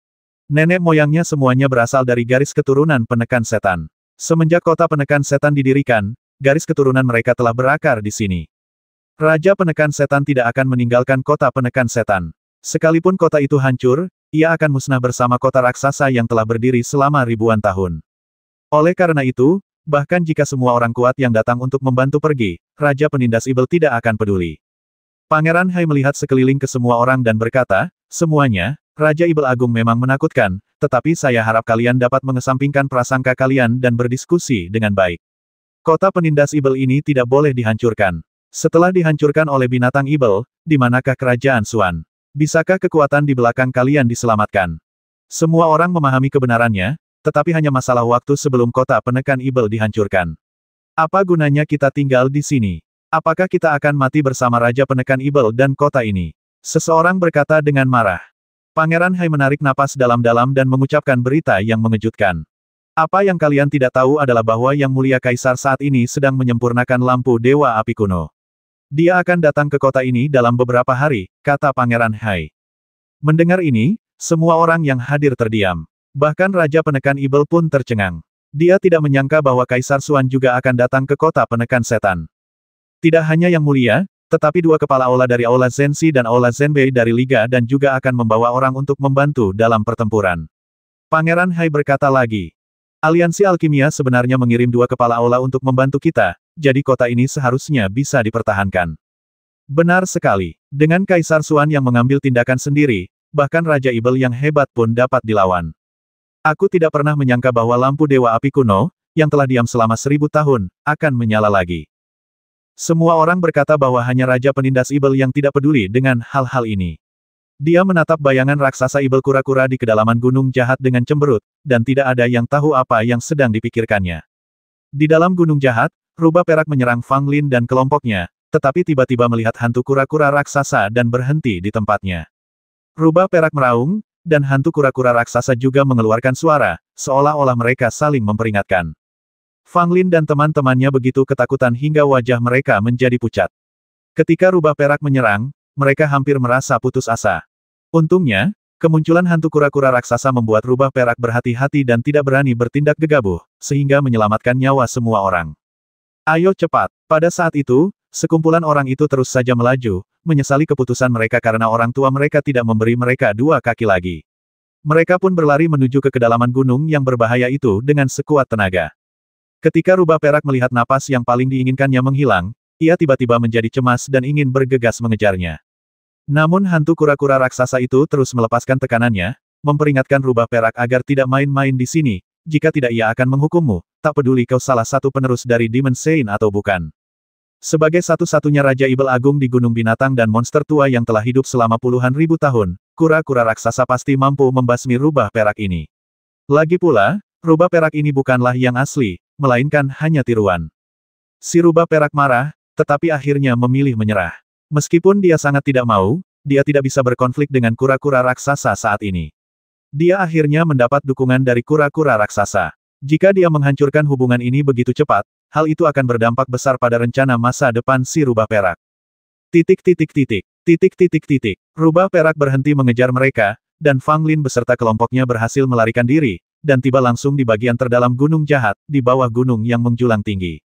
Nenek moyangnya semuanya berasal dari garis keturunan penekan setan. Semenjak kota penekan setan didirikan, garis keturunan mereka telah berakar di sini. Raja Penekan Setan tidak akan meninggalkan kota penekan setan. Sekalipun kota itu hancur, ia akan musnah bersama kota raksasa yang telah berdiri selama ribuan tahun. Oleh karena itu, bahkan jika semua orang kuat yang datang untuk membantu pergi, Raja Penindas Ibel tidak akan peduli. Pangeran Hai melihat sekeliling ke semua orang dan berkata, semuanya, Raja Ibel Agung memang menakutkan, tetapi saya harap kalian dapat mengesampingkan prasangka kalian dan berdiskusi dengan baik. Kota penindas Ibel ini tidak boleh dihancurkan. Setelah dihancurkan oleh binatang Ibel, di manakah kerajaan Xuan? Bisakah kekuatan di belakang kalian diselamatkan? Semua orang memahami kebenarannya, tetapi hanya masalah waktu sebelum kota penekan Ibel dihancurkan. Apa gunanya kita tinggal di sini? Apakah kita akan mati bersama Raja Penekan Ibel dan kota ini? Seseorang berkata dengan marah. Pangeran Hai menarik napas dalam-dalam dan mengucapkan berita yang mengejutkan. Apa yang kalian tidak tahu adalah bahwa Yang Mulia Kaisar saat ini sedang menyempurnakan lampu Dewa Api Kuno. Dia akan datang ke kota ini dalam beberapa hari, kata Pangeran Hai. Mendengar ini, semua orang yang hadir terdiam. Bahkan Raja Penekan Ibel pun tercengang. Dia tidak menyangka bahwa Kaisar Xuan juga akan datang ke kota penekan setan. Tidak hanya Yang Mulia, Tetapi dua kepala aula dari Aula Zenshi dan Aula Zenbei dari Liga dan juga akan membawa orang untuk membantu dalam pertempuran. Pangeran Hai berkata lagi. Aliansi Alkimia sebenarnya mengirim dua kepala aula untuk membantu kita, jadi kota ini seharusnya bisa dipertahankan. Benar sekali. Dengan Kaisar Xuan yang mengambil tindakan sendiri, bahkan Raja Ibel yang hebat pun dapat dilawan. Aku tidak pernah menyangka bahwa lampu Dewa Api kuno, yang telah diam selama 1000 tahun, akan menyala lagi. Semua orang berkata bahwa hanya Raja Penindas Ibel yang tidak peduli dengan hal-hal ini. Dia menatap bayangan raksasa Ibel kura-kura di kedalaman gunung jahat dengan cemberut, dan tidak ada yang tahu apa yang sedang dipikirkannya. Di dalam gunung jahat, rubah perak menyerang Fang Lin dan kelompoknya, tetapi tiba-tiba melihat hantu kura-kura raksasa dan berhenti di tempatnya. Rubah perak meraung, dan hantu kura-kura raksasa juga mengeluarkan suara, seolah-olah mereka saling memperingatkan. Fang Lin dan teman-temannya begitu ketakutan hingga wajah mereka menjadi pucat. Ketika rubah perak menyerang, mereka hampir merasa putus asa. Untungnya, kemunculan hantu kura-kura raksasa membuat rubah perak berhati-hati dan tidak berani bertindak gegabah, sehingga menyelamatkan nyawa semua orang. Ayo cepat. Pada saat itu, sekumpulan orang itu terus saja melaju, menyesali keputusan mereka karena orang tua mereka tidak memberi mereka dua kaki lagi. Mereka pun berlari menuju ke kedalaman gunung yang berbahaya itu dengan sekuat tenaga. Ketika rubah perak melihat napas yang paling diinginkannya menghilang, ia tiba-tiba menjadi cemas dan ingin bergegas mengejarnya. Namun hantu kura-kura raksasa itu terus melepaskan tekanannya, memperingatkan rubah perak agar tidak main-main di sini, jika tidak ia akan menghukummu, tak peduli kau salah satu penerus dari Demon Sein atau bukan. Sebagai satu-satunya Raja Ibel Agung di Gunung Binatang dan monster tua yang telah hidup selama puluhan ribu tahun, kura-kura raksasa pasti mampu membasmi rubah perak ini. Lagi pula, rubah perak ini bukanlah yang asli, melainkan hanya tiruan. Si rubah perak marah, tetapi akhirnya memilih menyerah. Meskipun dia sangat tidak mau, dia tidak bisa berkonflik dengan kura-kura raksasa saat ini. Dia akhirnya mendapat dukungan dari kura-kura raksasa. Jika dia menghancurkan hubungan ini begitu cepat, hal itu akan berdampak besar pada rencana masa depan si rubah perak. Titik. Rubah perak berhenti mengejar mereka, dan Fang Lin beserta kelompoknya berhasil melarikan diri, dan tiba langsung di bagian terdalam gunung jahat, di bawah gunung yang menjulang tinggi.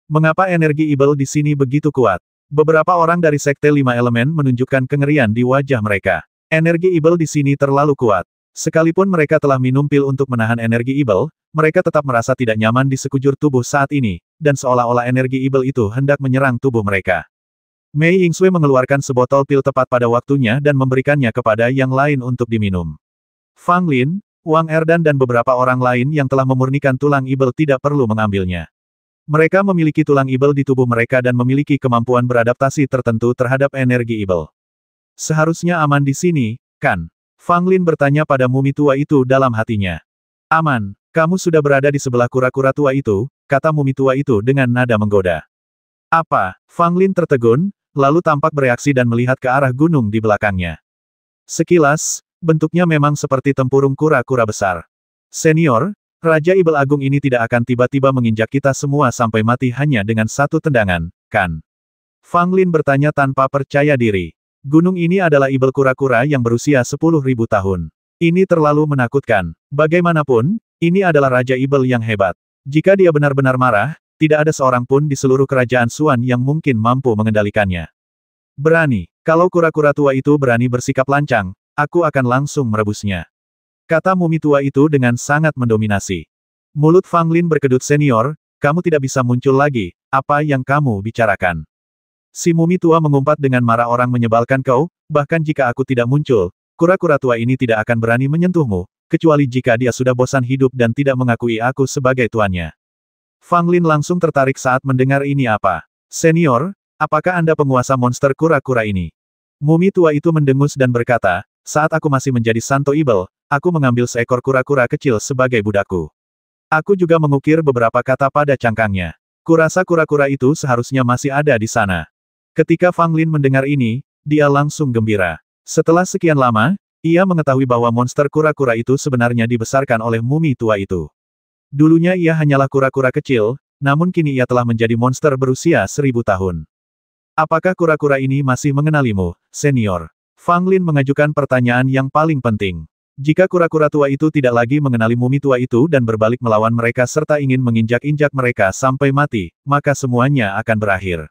Mengapa energi Ibel di sini begitu kuat? Beberapa orang dari Sekte Lima Elemen menunjukkan kengerian di wajah mereka. Energi Ibel di sini terlalu kuat. Sekalipun mereka telah minum pil untuk menahan energi Ibel, mereka tetap merasa tidak nyaman di sekujur tubuh saat ini, dan seolah-olah energi Ibel itu hendak menyerang tubuh mereka. Mei Yingsui mengeluarkan sebotol pil tepat pada waktunya dan memberikannya kepada yang lain untuk diminum. Fang Lin, Wang Erdan dan beberapa orang lain yang telah memurnikan tulang Ibel tidak perlu mengambilnya. Mereka memiliki tulang Ibel di tubuh mereka dan memiliki kemampuan beradaptasi tertentu terhadap energi Ibel. Seharusnya aman di sini, kan? Fang Lin bertanya pada mumi tua itu dalam hatinya. Aman, kamu sudah berada di sebelah kura-kura tua itu, kata mumi tua itu dengan nada menggoda. Apa? Fang Lin tertegun, lalu tampak bereaksi dan melihat ke arah gunung di belakangnya. Sekilas, bentuknya memang seperti tempurung kura-kura besar. Senior, Raja Ibel Agung ini tidak akan tiba-tiba menginjak kita semua sampai mati hanya dengan satu tendangan, kan? Fang Lin bertanya tanpa percaya diri. Gunung ini adalah Ibel kura-kura yang berusia 10.000 tahun. Ini terlalu menakutkan. Bagaimanapun, ini adalah Raja Ibel yang hebat. Jika dia benar-benar marah, tidak ada seorang pun di seluruh kerajaan Xuan yang mungkin mampu mengendalikannya. Berani. Kalau kura-kura tua itu berani bersikap lancang, aku akan langsung merebusnya. Kata mumi tua itu dengan sangat mendominasi. Mulut Fang Lin berkedut. Senior, kamu tidak bisa muncul lagi, apa yang kamu bicarakan? Si mumi tua mengumpat dengan marah. Orang menyebalkan kau, bahkan jika aku tidak muncul, kura-kura tua ini tidak akan berani menyentuhmu, kecuali jika dia sudah bosan hidup dan tidak mengakui aku sebagai tuannya. Fang Lin langsung tertarik saat mendengar ini. Apa? Senior, apakah Anda penguasa monster kura-kura ini? Mumi tua itu mendengus dan berkata, saat aku masih menjadi Santo Ibel, aku mengambil seekor kura-kura kecil sebagai budakku. Aku juga mengukir beberapa kata pada cangkangnya. Kurasa kura-kura itu seharusnya masih ada di sana. Ketika Fang Lin mendengar ini, dia langsung gembira. Setelah sekian lama, ia mengetahui bahwa monster kura-kura itu sebenarnya dibesarkan oleh mumi tua itu. Dulunya ia hanyalah kura-kura kecil, namun kini ia telah menjadi monster berusia 1000 tahun. Apakah kura-kura ini masih mengenalimu, senior? Fang Lin mengajukan pertanyaan yang paling penting. Jika kura-kura tua itu tidak lagi mengenali mumi tua itu dan berbalik melawan mereka serta ingin menginjak-injak mereka sampai mati, maka semuanya akan berakhir.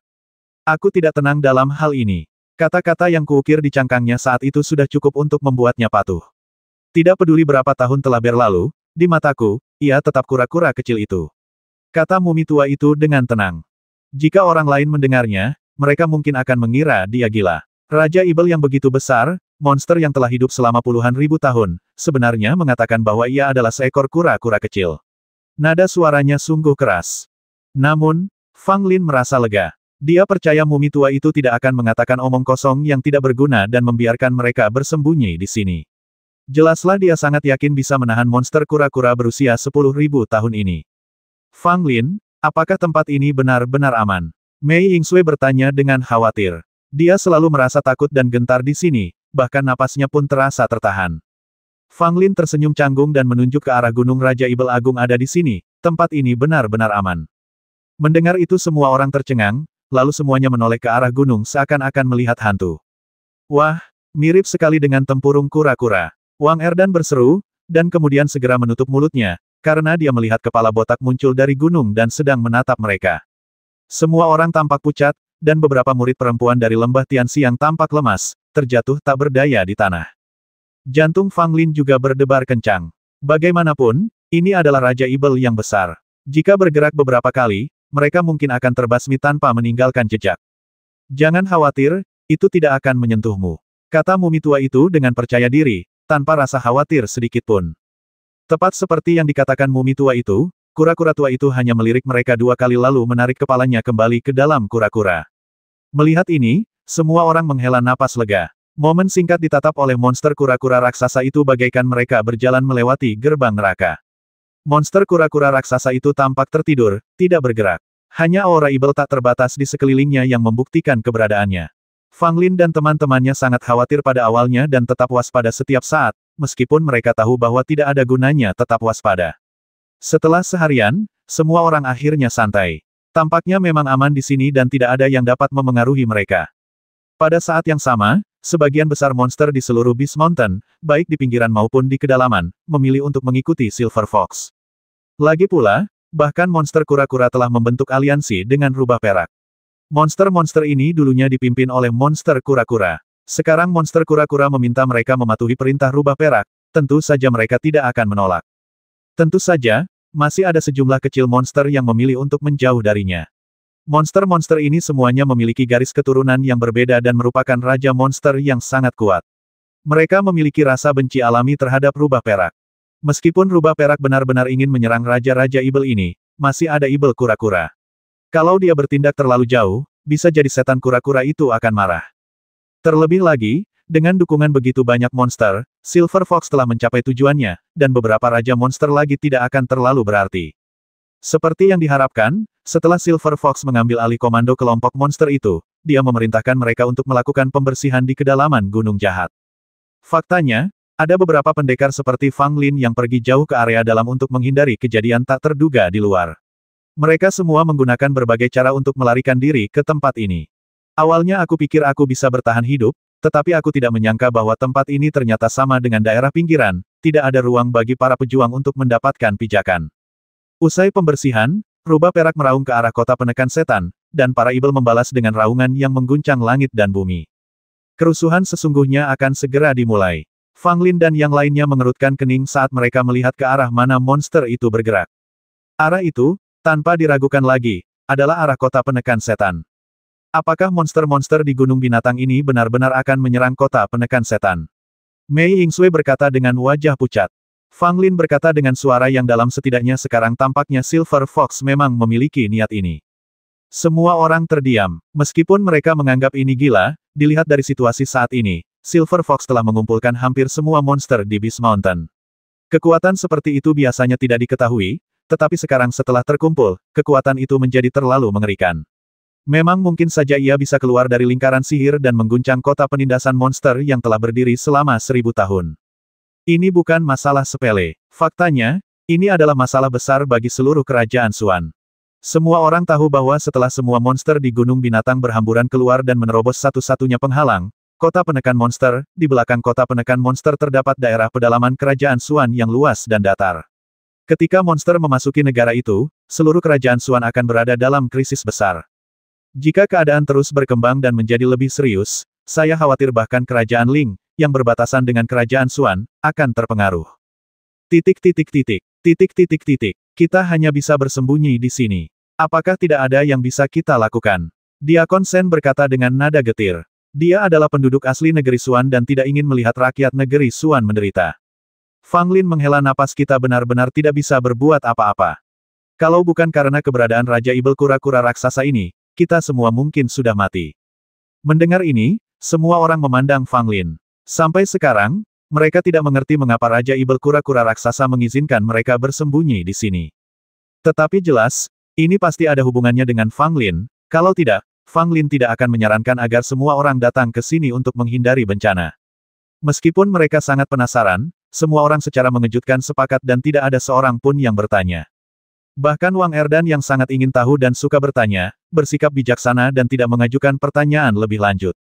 Aku tidak tenang dalam hal ini. Kata-kata yang kuukir di cangkangnya saat itu sudah cukup untuk membuatnya patuh. Tidak peduli berapa tahun telah berlalu, di mataku, ia tetap kura-kura kecil itu. Kata mumi tua itu dengan tenang. Jika orang lain mendengarnya, mereka mungkin akan mengira dia gila. Raja Ibel yang begitu besar, monster yang telah hidup selama puluhan ribu tahun, sebenarnya mengatakan bahwa ia adalah seekor kura-kura kecil. Nada suaranya sungguh keras. Namun, Fang Lin merasa lega. Dia percaya mumi tua itu tidak akan mengatakan omong kosong yang tidak berguna dan membiarkan mereka bersembunyi di sini. Jelaslah dia sangat yakin bisa menahan monster kura-kura berusia 10.000 tahun ini. Fang Lin, apakah tempat ini benar-benar aman? Mei Yingsui bertanya dengan khawatir. Dia selalu merasa takut dan gentar di sini, bahkan napasnya pun terasa tertahan. Fang Lin tersenyum canggung dan menunjuk ke arah Gunung Raja Ibel Agung ada di sini. Tempat ini benar-benar aman. Mendengar itu semua orang tercengang, lalu semuanya menoleh ke arah gunung seakan-akan melihat hantu. Wah, mirip sekali dengan tempurung kura-kura. Wang Erdan berseru, dan kemudian segera menutup mulutnya, karena dia melihat kepala botak muncul dari gunung dan sedang menatap mereka. Semua orang tampak pucat, dan beberapa murid perempuan dari lembah Tianxi yang tampak lemas, terjatuh tak berdaya di tanah. Jantung Fang Lin juga berdebar kencang. Bagaimanapun, ini adalah Raja Ibel yang besar. Jika bergerak beberapa kali, mereka mungkin akan terbasmi tanpa meninggalkan jejak. Jangan khawatir, itu tidak akan menyentuhmu. Kata mumi tua itu dengan percaya diri, tanpa rasa khawatir sedikitpun. Tepat seperti yang dikatakan mumi tua itu, kura-kura tua itu hanya melirik mereka 2 kali lalu menarik kepalanya kembali ke dalam kura-kura. Melihat ini, semua orang menghela napas lega. Momen singkat ditatap oleh monster kura-kura raksasa itu bagaikan mereka berjalan melewati gerbang neraka. Monster kura-kura raksasa itu tampak tertidur, tidak bergerak. Hanya aura Ibel tak terbatas di sekelilingnya yang membuktikan keberadaannya. Fang Lin dan teman-temannya sangat khawatir pada awalnya dan tetap waspada setiap saat, meskipun mereka tahu bahwa tidak ada gunanya tetap waspada. Setelah seharian, semua orang akhirnya santai. Tampaknya memang aman di sini dan tidak ada yang dapat memengaruhi mereka. Pada saat yang sama, sebagian besar monster di seluruh Beast Mountain, baik di pinggiran maupun di kedalaman, memilih untuk mengikuti Silver Fox. Lagi pula, bahkan monster kura-kura telah membentuk aliansi dengan rubah perak. Monster-monster ini dulunya dipimpin oleh monster kura-kura. Sekarang monster kura-kura meminta mereka mematuhi perintah rubah perak, tentu saja mereka tidak akan menolak. Tentu saja, masih ada sejumlah kecil monster yang memilih untuk menjauh darinya. Monster-monster ini semuanya memiliki garis keturunan yang berbeda dan merupakan raja monster yang sangat kuat. Mereka memiliki rasa benci alami terhadap rubah perak. Meskipun rubah perak benar-benar ingin menyerang Raja-Raja Ibel ini, masih ada Ibel kura-kura. Kalau dia bertindak terlalu jauh, bisa jadi setan kura-kura itu akan marah. Terlebih lagi, dengan dukungan begitu banyak monster, Silver Fox telah mencapai tujuannya, dan beberapa Raja Monster lagi tidak akan terlalu berarti. Seperti yang diharapkan, setelah Silver Fox mengambil alih komando kelompok monster itu, dia memerintahkan mereka untuk melakukan pembersihan di kedalaman Gunung Jahat. Faktanya, ada beberapa pendekar seperti Fang Lin yang pergi jauh ke area dalam untuk menghindari kejadian tak terduga di luar. Mereka semua menggunakan berbagai cara untuk melarikan diri ke tempat ini. Awalnya aku pikir aku bisa bertahan hidup, tetapi aku tidak menyangka bahwa tempat ini ternyata sama dengan daerah pinggiran, tidak ada ruang bagi para pejuang untuk mendapatkan pijakan. Usai pembersihan, rubah perak meraung ke arah kota penekan setan, dan para Ibel membalas dengan raungan yang mengguncang langit dan bumi. Kerusuhan sesungguhnya akan segera dimulai. Fang Lin dan yang lainnya mengerutkan kening saat mereka melihat ke arah mana monster itu bergerak. Arah itu, tanpa diragukan lagi, adalah arah kota penekan setan. Apakah monster-monster di Gunung Binatang ini benar-benar akan menyerang kota penekan setan? Mei Yingsui berkata dengan wajah pucat. Fang Lin berkata dengan suara yang dalam setidaknya sekarang tampaknya Silver Fox memang memiliki niat ini. Semua orang terdiam. Meskipun mereka menganggap ini gila, dilihat dari situasi saat ini, Silver Fox telah mengumpulkan hampir semua monster di Beast Mountain. Kekuatan seperti itu biasanya tidak diketahui, tetapi sekarang setelah terkumpul, kekuatan itu menjadi terlalu mengerikan. Memang mungkin saja ia bisa keluar dari lingkaran sihir dan mengguncang kota penindasan monster yang telah berdiri selama 1000 tahun. Ini bukan masalah sepele. Faktanya, ini adalah masalah besar bagi seluruh kerajaan Xuan. Semua orang tahu bahwa setelah semua monster di Gunung Binatang berhamburan keluar dan menerobos satu-satunya penghalang, kota penekan monster, di belakang kota penekan monster terdapat daerah pedalaman kerajaan Xuan yang luas dan datar. Ketika monster memasuki negara itu, seluruh kerajaan Xuan akan berada dalam krisis besar. Jika keadaan terus berkembang dan menjadi lebih serius, saya khawatir bahkan kerajaan Ling, yang berbatasan dengan kerajaan Xuan, akan terpengaruh. Titik titik titik. Titik titik titik. Kita hanya bisa bersembunyi di sini. Apakah tidak ada yang bisa kita lakukan? Diakon Shen berkata dengan nada getir. Dia adalah penduduk asli negeri Xuan dan tidak ingin melihat rakyat negeri Xuan menderita. Fang Lin menghela napas, kita benar-benar tidak bisa berbuat apa-apa. Kalau bukan karena keberadaan Raja Ibel kura-kura raksasa ini, kita semua mungkin sudah mati. Mendengar ini, semua orang memandang Fang Lin. Sampai sekarang, mereka tidak mengerti mengapa Raja Ibel kura-kura raksasa mengizinkan mereka bersembunyi di sini. Tetapi jelas, ini pasti ada hubungannya dengan Fang Lin. Kalau tidak, Fang Lin tidak akan menyarankan agar semua orang datang ke sini untuk menghindari bencana. Meskipun mereka sangat penasaran, semua orang secara mengejutkan sepakat dan tidak ada seorang pun yang bertanya. Bahkan Wang Erdan yang sangat ingin tahu dan suka bertanya, bersikap bijaksana dan tidak mengajukan pertanyaan lebih lanjut.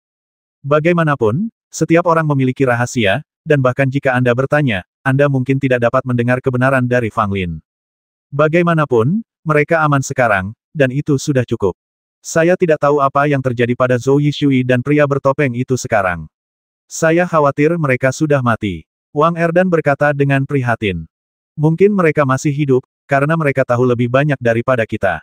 Bagaimanapun, setiap orang memiliki rahasia, dan bahkan jika Anda bertanya, Anda mungkin tidak dapat mendengar kebenaran dari Fang Lin. Bagaimanapun, mereka aman sekarang, dan itu sudah cukup. Saya tidak tahu apa yang terjadi pada Zhou Yishui dan pria bertopeng itu sekarang. Saya khawatir mereka sudah mati. Wang Erdan berkata dengan prihatin. Mungkin mereka masih hidup, karena mereka tahu lebih banyak daripada kita.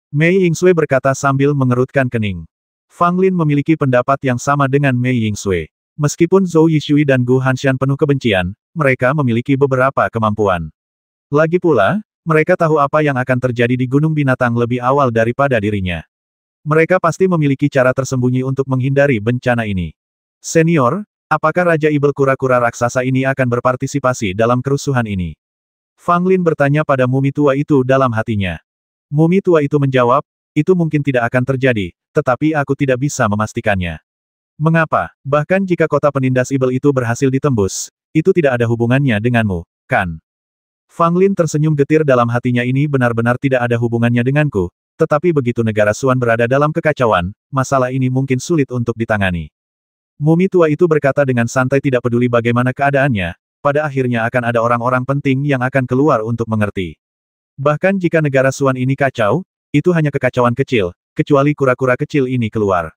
Mei Yingsui berkata sambil mengerutkan kening. Fang Lin memiliki pendapat yang sama dengan Mei Yingsui. Meskipun Zhou Yishui dan Gu Hanshan penuh kebencian, mereka memiliki beberapa kemampuan. Lagi pula, mereka tahu apa yang akan terjadi di Gunung Binatang lebih awal daripada dirinya. Mereka pasti memiliki cara tersembunyi untuk menghindari bencana ini. Senior, apakah Raja Ibel kura-kura raksasa ini akan berpartisipasi dalam kerusuhan ini? Fang Lin bertanya pada mumi tua itu dalam hatinya. Mumi tua itu menjawab, itu mungkin tidak akan terjadi, tetapi aku tidak bisa memastikannya. Mengapa? Bahkan jika kota penindas Ibel itu berhasil ditembus, itu tidak ada hubungannya denganmu, kan? Fang Lin tersenyum getir dalam hatinya, ini benar-benar tidak ada hubungannya denganku, tetapi begitu negara Xuan berada dalam kekacauan, masalah ini mungkin sulit untuk ditangani. Mumi tua itu berkata dengan santai, tidak peduli bagaimana keadaannya, pada akhirnya akan ada orang-orang penting yang akan keluar untuk mengerti. Bahkan jika negara Xuan ini kacau, itu hanya kekacauan kecil, kecuali kura-kura kecil ini keluar.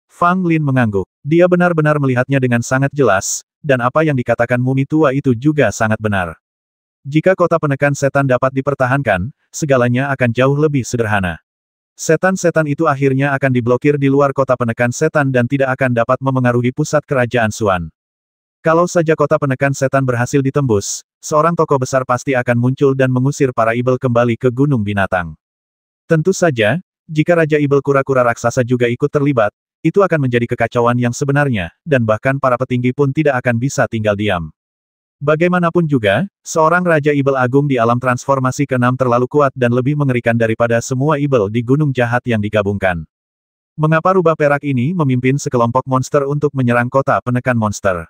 Fang Lin mengangguk. Dia benar-benar melihatnya dengan sangat jelas, dan apa yang dikatakan mumi tua itu juga sangat benar. Jika kota penekan setan dapat dipertahankan, segalanya akan jauh lebih sederhana. Setan-setan itu akhirnya akan diblokir di luar kota penekan setan dan tidak akan dapat memengaruhi pusat kerajaan Xuan. Kalau saja kota penekan setan berhasil ditembus, seorang tokoh besar pasti akan muncul dan mengusir para Ibel kembali ke Gunung Binatang. Tentu saja, jika Raja Ibel kura-kura raksasa juga ikut terlibat, itu akan menjadi kekacauan yang sebenarnya, dan bahkan para petinggi pun tidak akan bisa tinggal diam. Bagaimanapun juga, seorang Raja Ibel Agung di alam transformasi ke-6 terlalu kuat dan lebih mengerikan daripada semua Ibel di Gunung Jahat yang digabungkan. Mengapa rubah perak ini memimpin sekelompok monster untuk menyerang kota penekan monster?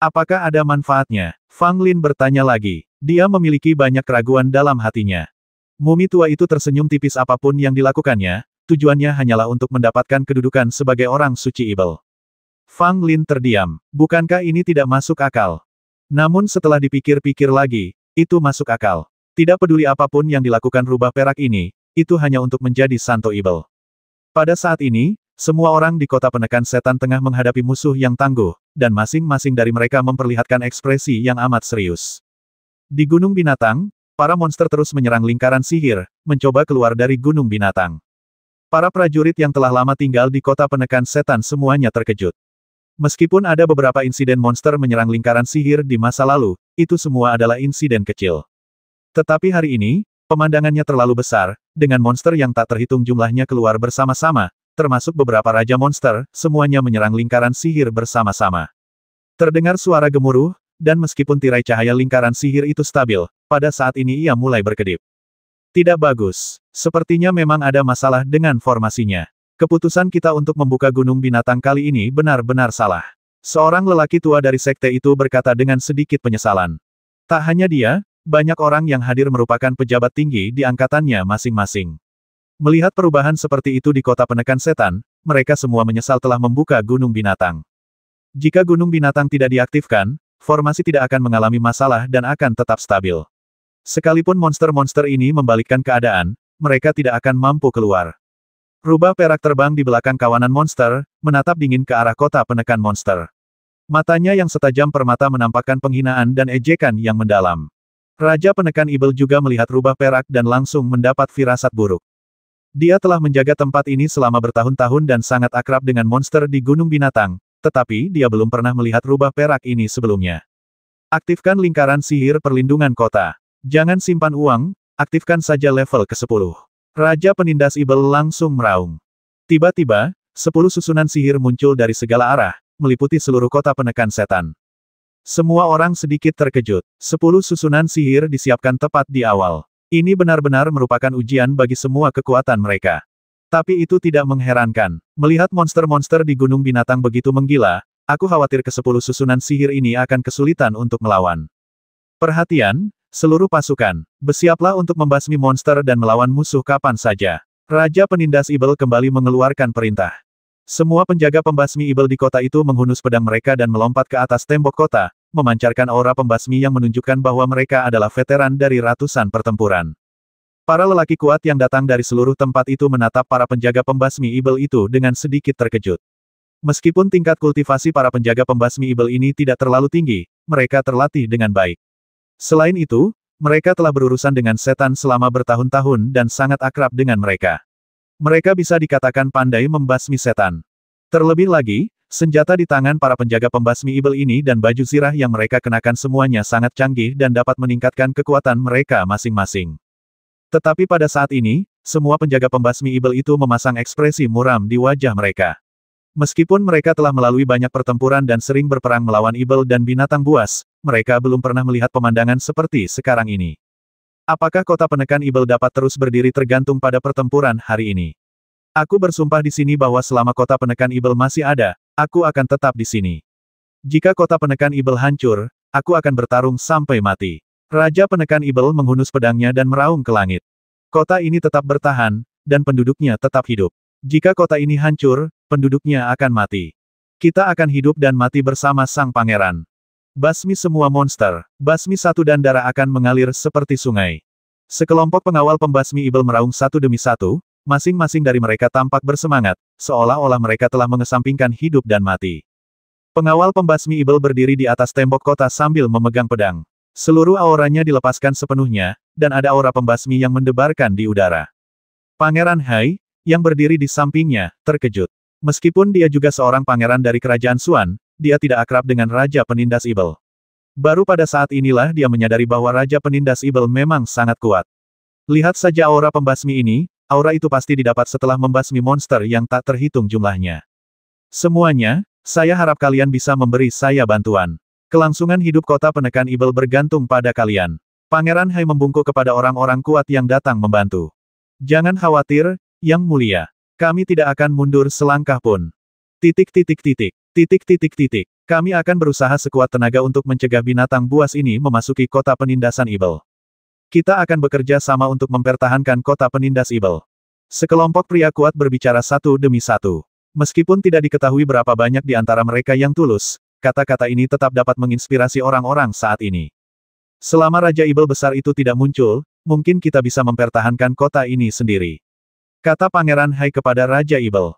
Apakah ada manfaatnya? Fang Lin bertanya lagi. Dia memiliki banyak keraguan dalam hatinya. Mumi tua itu tersenyum tipis, apapun yang dilakukannya, tujuannya hanyalah untuk mendapatkan kedudukan sebagai orang suci Ibel. Fang Lin terdiam. Bukankah ini tidak masuk akal? Namun setelah dipikir-pikir lagi, itu masuk akal. Tidak peduli apapun yang dilakukan rubah perak ini, itu hanya untuk menjadi Santo Ibel. Pada saat ini, semua orang di kota penekan setan tengah menghadapi musuh yang tangguh, dan masing-masing dari mereka memperlihatkan ekspresi yang amat serius. Di Gunung Binatang, para monster terus menyerang lingkaran sihir, mencoba keluar dari Gunung Binatang. Para prajurit yang telah lama tinggal di kota penekan setan semuanya terkejut. Meskipun ada beberapa insiden monster menyerang lingkaran sihir di masa lalu, itu semua adalah insiden kecil. Tetapi hari ini, pemandangannya terlalu besar, dengan monster yang tak terhitung jumlahnya keluar bersama-sama, termasuk beberapa raja monster, semuanya menyerang lingkaran sihir bersama-sama. Terdengar suara gemuruh, dan meskipun tirai cahaya lingkaran sihir itu stabil, pada saat ini ia mulai berkedip. Tidak bagus. Sepertinya memang ada masalah dengan formasinya. Keputusan kita untuk membuka Gunung Binatang kali ini benar-benar salah. Seorang lelaki tua dari sekte itu berkata dengan sedikit penyesalan. Tak hanya dia, banyak orang yang hadir merupakan pejabat tinggi di angkatannya masing-masing. Melihat perubahan seperti itu di kota penekan setan, mereka semua menyesal telah membuka Gunung Binatang. Jika Gunung Binatang tidak diaktifkan, formasi tidak akan mengalami masalah dan akan tetap stabil. Sekalipun monster-monster ini membalikkan keadaan, mereka tidak akan mampu keluar. Rubah perak terbang di belakang kawanan monster, menatap dingin ke arah kota penekan monster. Matanya yang setajam permata menampakkan penghinaan dan ejekan yang mendalam. Raja penekan Ibel juga melihat rubah perak dan langsung mendapat firasat buruk. Dia telah menjaga tempat ini selama bertahun-tahun dan sangat akrab dengan monster di Gunung Binatang, tetapi dia belum pernah melihat rubah perak ini sebelumnya. Aktifkan lingkaran sihir perlindungan kota. Jangan simpan uang, aktifkan saja level ke-10. Raja penindas Ibel langsung meraung. Tiba-tiba, 10 susunan sihir muncul dari segala arah, meliputi seluruh kota penekan setan. Semua orang sedikit terkejut. 10 susunan sihir disiapkan tepat di awal. Ini benar-benar merupakan ujian bagi semua kekuatan mereka. Tapi itu tidak mengherankan. Melihat monster-monster di Gunung Binatang begitu menggila, aku khawatir ke-10 susunan sihir ini akan kesulitan untuk melawan. Perhatian, seluruh pasukan, bersiaplah untuk membasmi monster dan melawan musuh kapan saja. Raja penindas Ibel kembali mengeluarkan perintah. Semua penjaga pembasmi Ibel di kota itu menghunus pedang mereka dan melompat ke atas tembok kota, memancarkan aura pembasmi yang menunjukkan bahwa mereka adalah veteran dari ratusan pertempuran. Para lelaki kuat yang datang dari seluruh tempat itu menatap para penjaga pembasmi Ibel itu dengan sedikit terkejut. Meskipun tingkat kultivasi para penjaga pembasmi Ibel ini tidak terlalu tinggi, mereka terlatih dengan baik. Selain itu, mereka telah berurusan dengan setan selama bertahun-tahun dan sangat akrab dengan mereka. Mereka bisa dikatakan pandai membasmi setan. Terlebih lagi, senjata di tangan para penjaga pembasmi Ibel ini dan baju zirah yang mereka kenakan semuanya sangat canggih dan dapat meningkatkan kekuatan mereka masing-masing. Tetapi pada saat ini, semua penjaga pembasmi Ibel itu memasang ekspresi muram di wajah mereka. Meskipun mereka telah melalui banyak pertempuran dan sering berperang melawan Ibel dan binatang buas, mereka belum pernah melihat pemandangan seperti sekarang ini. Apakah kota penekan Ibel dapat terus berdiri tergantung pada pertempuran hari ini? Aku bersumpah di sini bahwa selama kota penekan Ibel masih ada, aku akan tetap di sini. Jika kota penekan Ibel hancur, aku akan bertarung sampai mati. Raja penekan Ibel menghunus pedangnya dan meraung ke langit. Kota ini tetap bertahan, dan penduduknya tetap hidup. Jika kota ini hancur, penduduknya akan mati. Kita akan hidup dan mati bersama sang pangeran. Basmi semua monster, basmi satu dan darah akan mengalir seperti sungai. Sekelompok pengawal pembasmi Ibel meraung satu demi satu, masing-masing dari mereka tampak bersemangat, seolah-olah mereka telah mengesampingkan hidup dan mati. Pengawal pembasmi Ibel berdiri di atas tembok kota sambil memegang pedang. Seluruh auranya dilepaskan sepenuhnya, dan ada aura pembasmi yang mendebarkan di udara. Pangeran Hai, yang berdiri di sampingnya, terkejut. Meskipun dia juga seorang pangeran dari kerajaan Xuan, dia tidak akrab dengan Raja Penindas Ibel. Baru pada saat inilah dia menyadari bahwa Raja Penindas Ibel memang sangat kuat. Lihat saja aura pembasmi ini, aura itu pasti didapat setelah membasmi monster yang tak terhitung jumlahnya. Semuanya, saya harap kalian bisa memberi saya bantuan. Kelangsungan hidup kota penekan Ibel bergantung pada kalian. Pangeran Hai membungkuk kepada orang-orang kuat yang datang membantu. Jangan khawatir, Yang Mulia. Kami tidak akan mundur selangkah pun. Titik. Kami akan berusaha sekuat tenaga untuk mencegah binatang buas ini memasuki kota penindasan Ibel. Kita akan bekerja sama untuk mempertahankan kota penindas Ibel. Sekelompok pria kuat berbicara satu demi satu. Meskipun tidak diketahui berapa banyak di antara mereka yang tulus, kata-kata ini tetap dapat menginspirasi orang-orang saat ini. Selama Raja Ibel besar itu tidak muncul, mungkin kita bisa mempertahankan kota ini sendiri. Kata Pangeran Hai kepada Raja Ibel.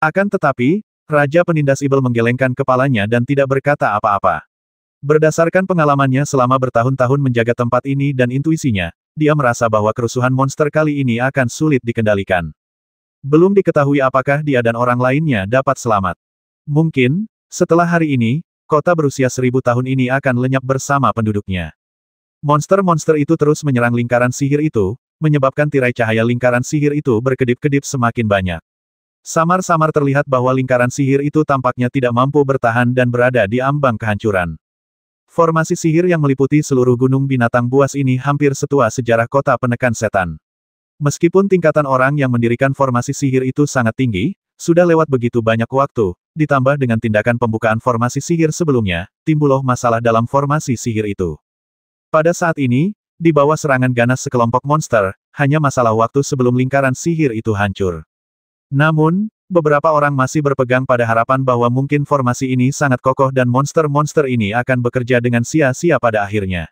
Akan tetapi, Raja Penindas Ibel menggelengkan kepalanya dan tidak berkata apa-apa. Berdasarkan pengalamannya selama bertahun-tahun menjaga tempat ini dan intuisinya, dia merasa bahwa kerusuhan monster kali ini akan sulit dikendalikan. Belum diketahui apakah dia dan orang lainnya dapat selamat. Mungkin, setelah hari ini, kota berusia 1000 tahun ini akan lenyap bersama penduduknya. Monster-monster itu terus menyerang lingkaran sihir itu, menyebabkan tirai cahaya lingkaran sihir itu berkedip-kedip semakin banyak. Samar-samar terlihat bahwa lingkaran sihir itu tampaknya tidak mampu bertahan dan berada di ambang kehancuran. Formasi sihir yang meliputi seluruh gunung binatang buas ini hampir setua sejarah kota penekan setan. Meskipun tingkatan orang yang mendirikan formasi sihir itu sangat tinggi, sudah lewat begitu banyak waktu, ditambah dengan tindakan pembukaan formasi sihir sebelumnya, timbullah masalah dalam formasi sihir itu. Pada saat ini, di bawah serangan ganas sekelompok monster, hanya masalah waktu sebelum lingkaran sihir itu hancur. Namun, beberapa orang masih berpegang pada harapan bahwa mungkin formasi ini sangat kokoh dan monster-monster ini akan bekerja dengan sia-sia pada akhirnya.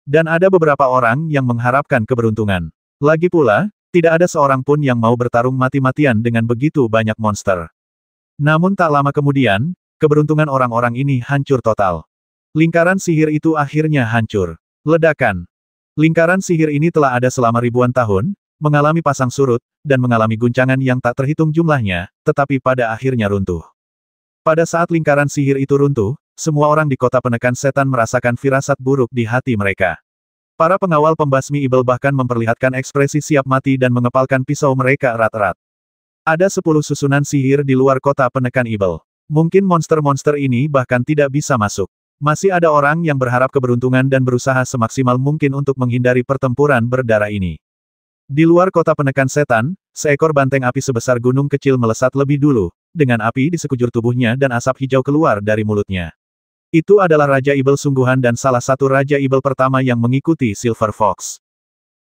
Dan ada beberapa orang yang mengharapkan keberuntungan. Lagi pula, Tidak ada seorang pun yang mau bertarung mati-matian dengan begitu banyak monster. Namun tak lama kemudian, keberuntungan orang-orang ini hancur total. Lingkaran sihir itu akhirnya hancur. Ledakan. Lingkaran sihir ini telah ada selama ribuan tahun, mengalami pasang surut, dan mengalami guncangan yang tak terhitung jumlahnya, tetapi pada akhirnya runtuh. Pada saat lingkaran sihir itu runtuh, semua orang di kota penekan setan merasakan firasat buruk di hati mereka. Para pengawal pembasmi ibel bahkan memperlihatkan ekspresi siap mati dan mengepalkan pisau mereka erat-erat. Ada 10 susunan sihir di luar kota penekan ibel. Mungkin monster-monster ini bahkan tidak bisa masuk. Masih ada orang yang berharap keberuntungan dan berusaha semaksimal mungkin untuk menghindari pertempuran berdarah ini. Di luar kota penekan setan, seekor banteng api sebesar gunung kecil melesat lebih dulu, dengan api di sekujur tubuhnya dan asap hijau keluar dari mulutnya. Itu adalah Raja Ibel sungguhan dan salah satu Raja Ibel pertama yang mengikuti Silver Fox.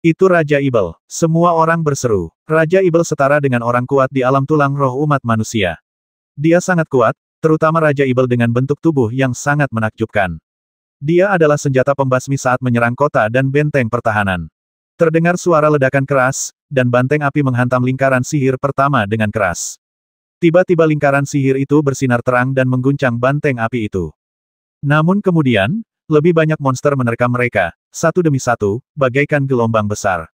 Itu Raja Ibel. Semua orang berseru. Raja Ibel setara dengan orang kuat di alam tulang roh umat manusia. Dia sangat kuat, terutama Raja Ibel dengan bentuk tubuh yang sangat menakjubkan. Dia adalah senjata pembasmi saat menyerang kota dan benteng pertahanan. Terdengar suara ledakan keras, dan banteng api menghantam lingkaran sihir pertama dengan keras. Tiba-tiba lingkaran sihir itu bersinar terang dan mengguncang banteng api itu. Namun kemudian, lebih banyak monster menerkam mereka, satu demi satu, bagaikan gelombang besar.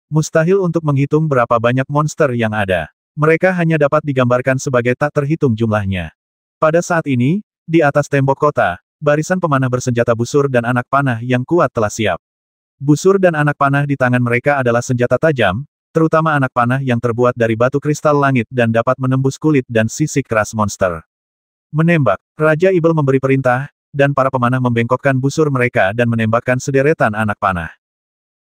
Mustahil untuk menghitung berapa banyak monster yang ada. Mereka hanya dapat digambarkan sebagai tak terhitung jumlahnya. Pada saat ini, di atas tembok kota, barisan pemanah bersenjata busur dan anak panah yang kuat telah siap. Busur dan anak panah di tangan mereka adalah senjata tajam, terutama anak panah yang terbuat dari batu kristal langit dan dapat menembus kulit dan sisik keras monster. Menembak, Raja Ibel memberi perintah, dan para pemanah membengkokkan busur mereka dan menembakkan sederetan anak panah.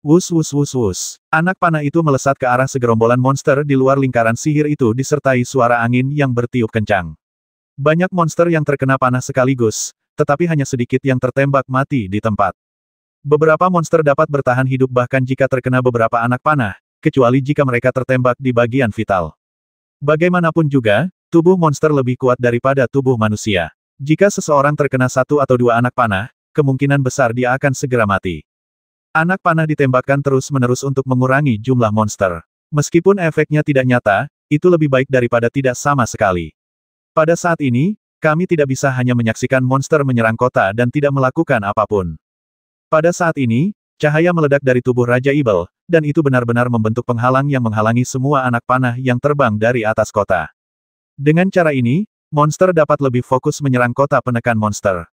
Wus wus wus wus. Anak panah itu melesat ke arah segerombolan monster di luar lingkaran sihir itu disertai suara angin yang bertiup kencang. Banyak monster yang terkena panah sekaligus, tetapi hanya sedikit yang tertembak mati di tempat. Beberapa monster dapat bertahan hidup bahkan jika terkena beberapa anak panah, kecuali jika mereka tertembak di bagian vital. Bagaimanapun juga, tubuh monster lebih kuat daripada tubuh manusia. Jika seseorang terkena satu atau dua anak panah, kemungkinan besar dia akan segera mati. Anak panah ditembakkan terus-menerus untuk mengurangi jumlah monster. Meskipun efeknya tidak nyata, itu lebih baik daripada tidak sama sekali. Pada saat ini, kami tidak bisa hanya menyaksikan monster menyerang kota dan tidak melakukan apapun. Pada saat ini, cahaya meledak dari tubuh Raja Ibel, dan itu benar-benar membentuk penghalang yang menghalangi semua anak panah yang terbang dari atas kota. Dengan cara ini, monster dapat lebih fokus menyerang kota penekan monster.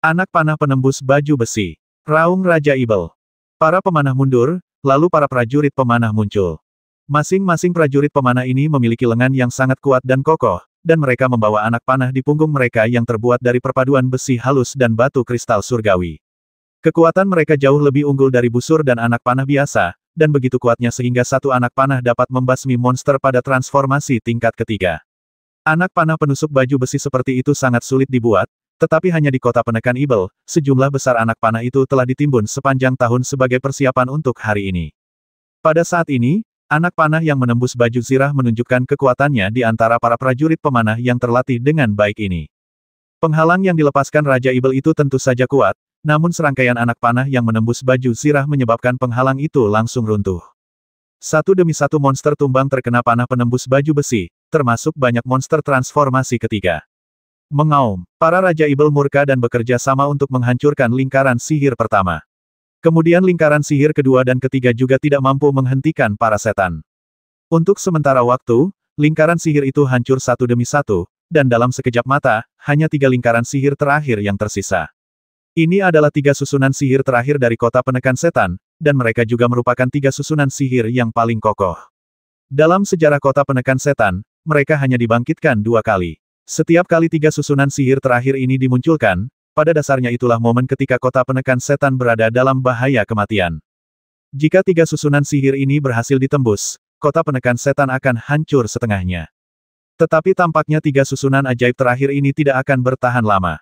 Anak panah penembus baju besi. Raung Raja Ibel. Para pemanah mundur, lalu para prajurit pemanah muncul. Masing-masing prajurit pemanah ini memiliki lengan yang sangat kuat dan kokoh, dan mereka membawa anak panah di punggung mereka yang terbuat dari perpaduan besi halus dan batu kristal surgawi. Kekuatan mereka jauh lebih unggul dari busur dan anak panah biasa, dan begitu kuatnya sehingga satu anak panah dapat membasmi monster pada transformasi tingkat ketiga. Anak panah penusuk baju besi seperti itu sangat sulit dibuat, tetapi hanya di kota penekan Ibel, sejumlah besar anak panah itu telah ditimbun sepanjang tahun sebagai persiapan untuk hari ini. Pada saat ini, anak panah yang menembus baju zirah menunjukkan kekuatannya di antara para prajurit pemanah yang terlatih dengan baik ini. Penghalang yang dilepaskan Raja Ibel itu tentu saja kuat, namun serangkaian anak panah yang menembus baju zirah menyebabkan penghalang itu langsung runtuh. Satu demi satu monster tumbang terkena panah penembus baju besi, termasuk banyak monster transformasi ketiga. Mengaum, para Raja Ibel murka dan bekerja sama untuk menghancurkan lingkaran sihir pertama. Kemudian lingkaran sihir kedua dan ketiga juga tidak mampu menghentikan para setan. Untuk sementara waktu, lingkaran sihir itu hancur satu demi satu, dan dalam sekejap mata, hanya 3 lingkaran sihir terakhir yang tersisa. Ini adalah 3 susunan sihir terakhir dari kota penekan setan, dan mereka juga merupakan 3 susunan sihir yang paling kokoh. Dalam sejarah kota penekan setan, mereka hanya dibangkitkan 2 kali. Setiap kali 3 susunan sihir terakhir ini dimunculkan, pada dasarnya itulah momen ketika kota penekan setan berada dalam bahaya kematian. Jika 3 susunan sihir ini berhasil ditembus, kota penekan setan akan hancur setengahnya. Tetapi tampaknya 3 susunan ajaib terakhir ini tidak akan bertahan lama.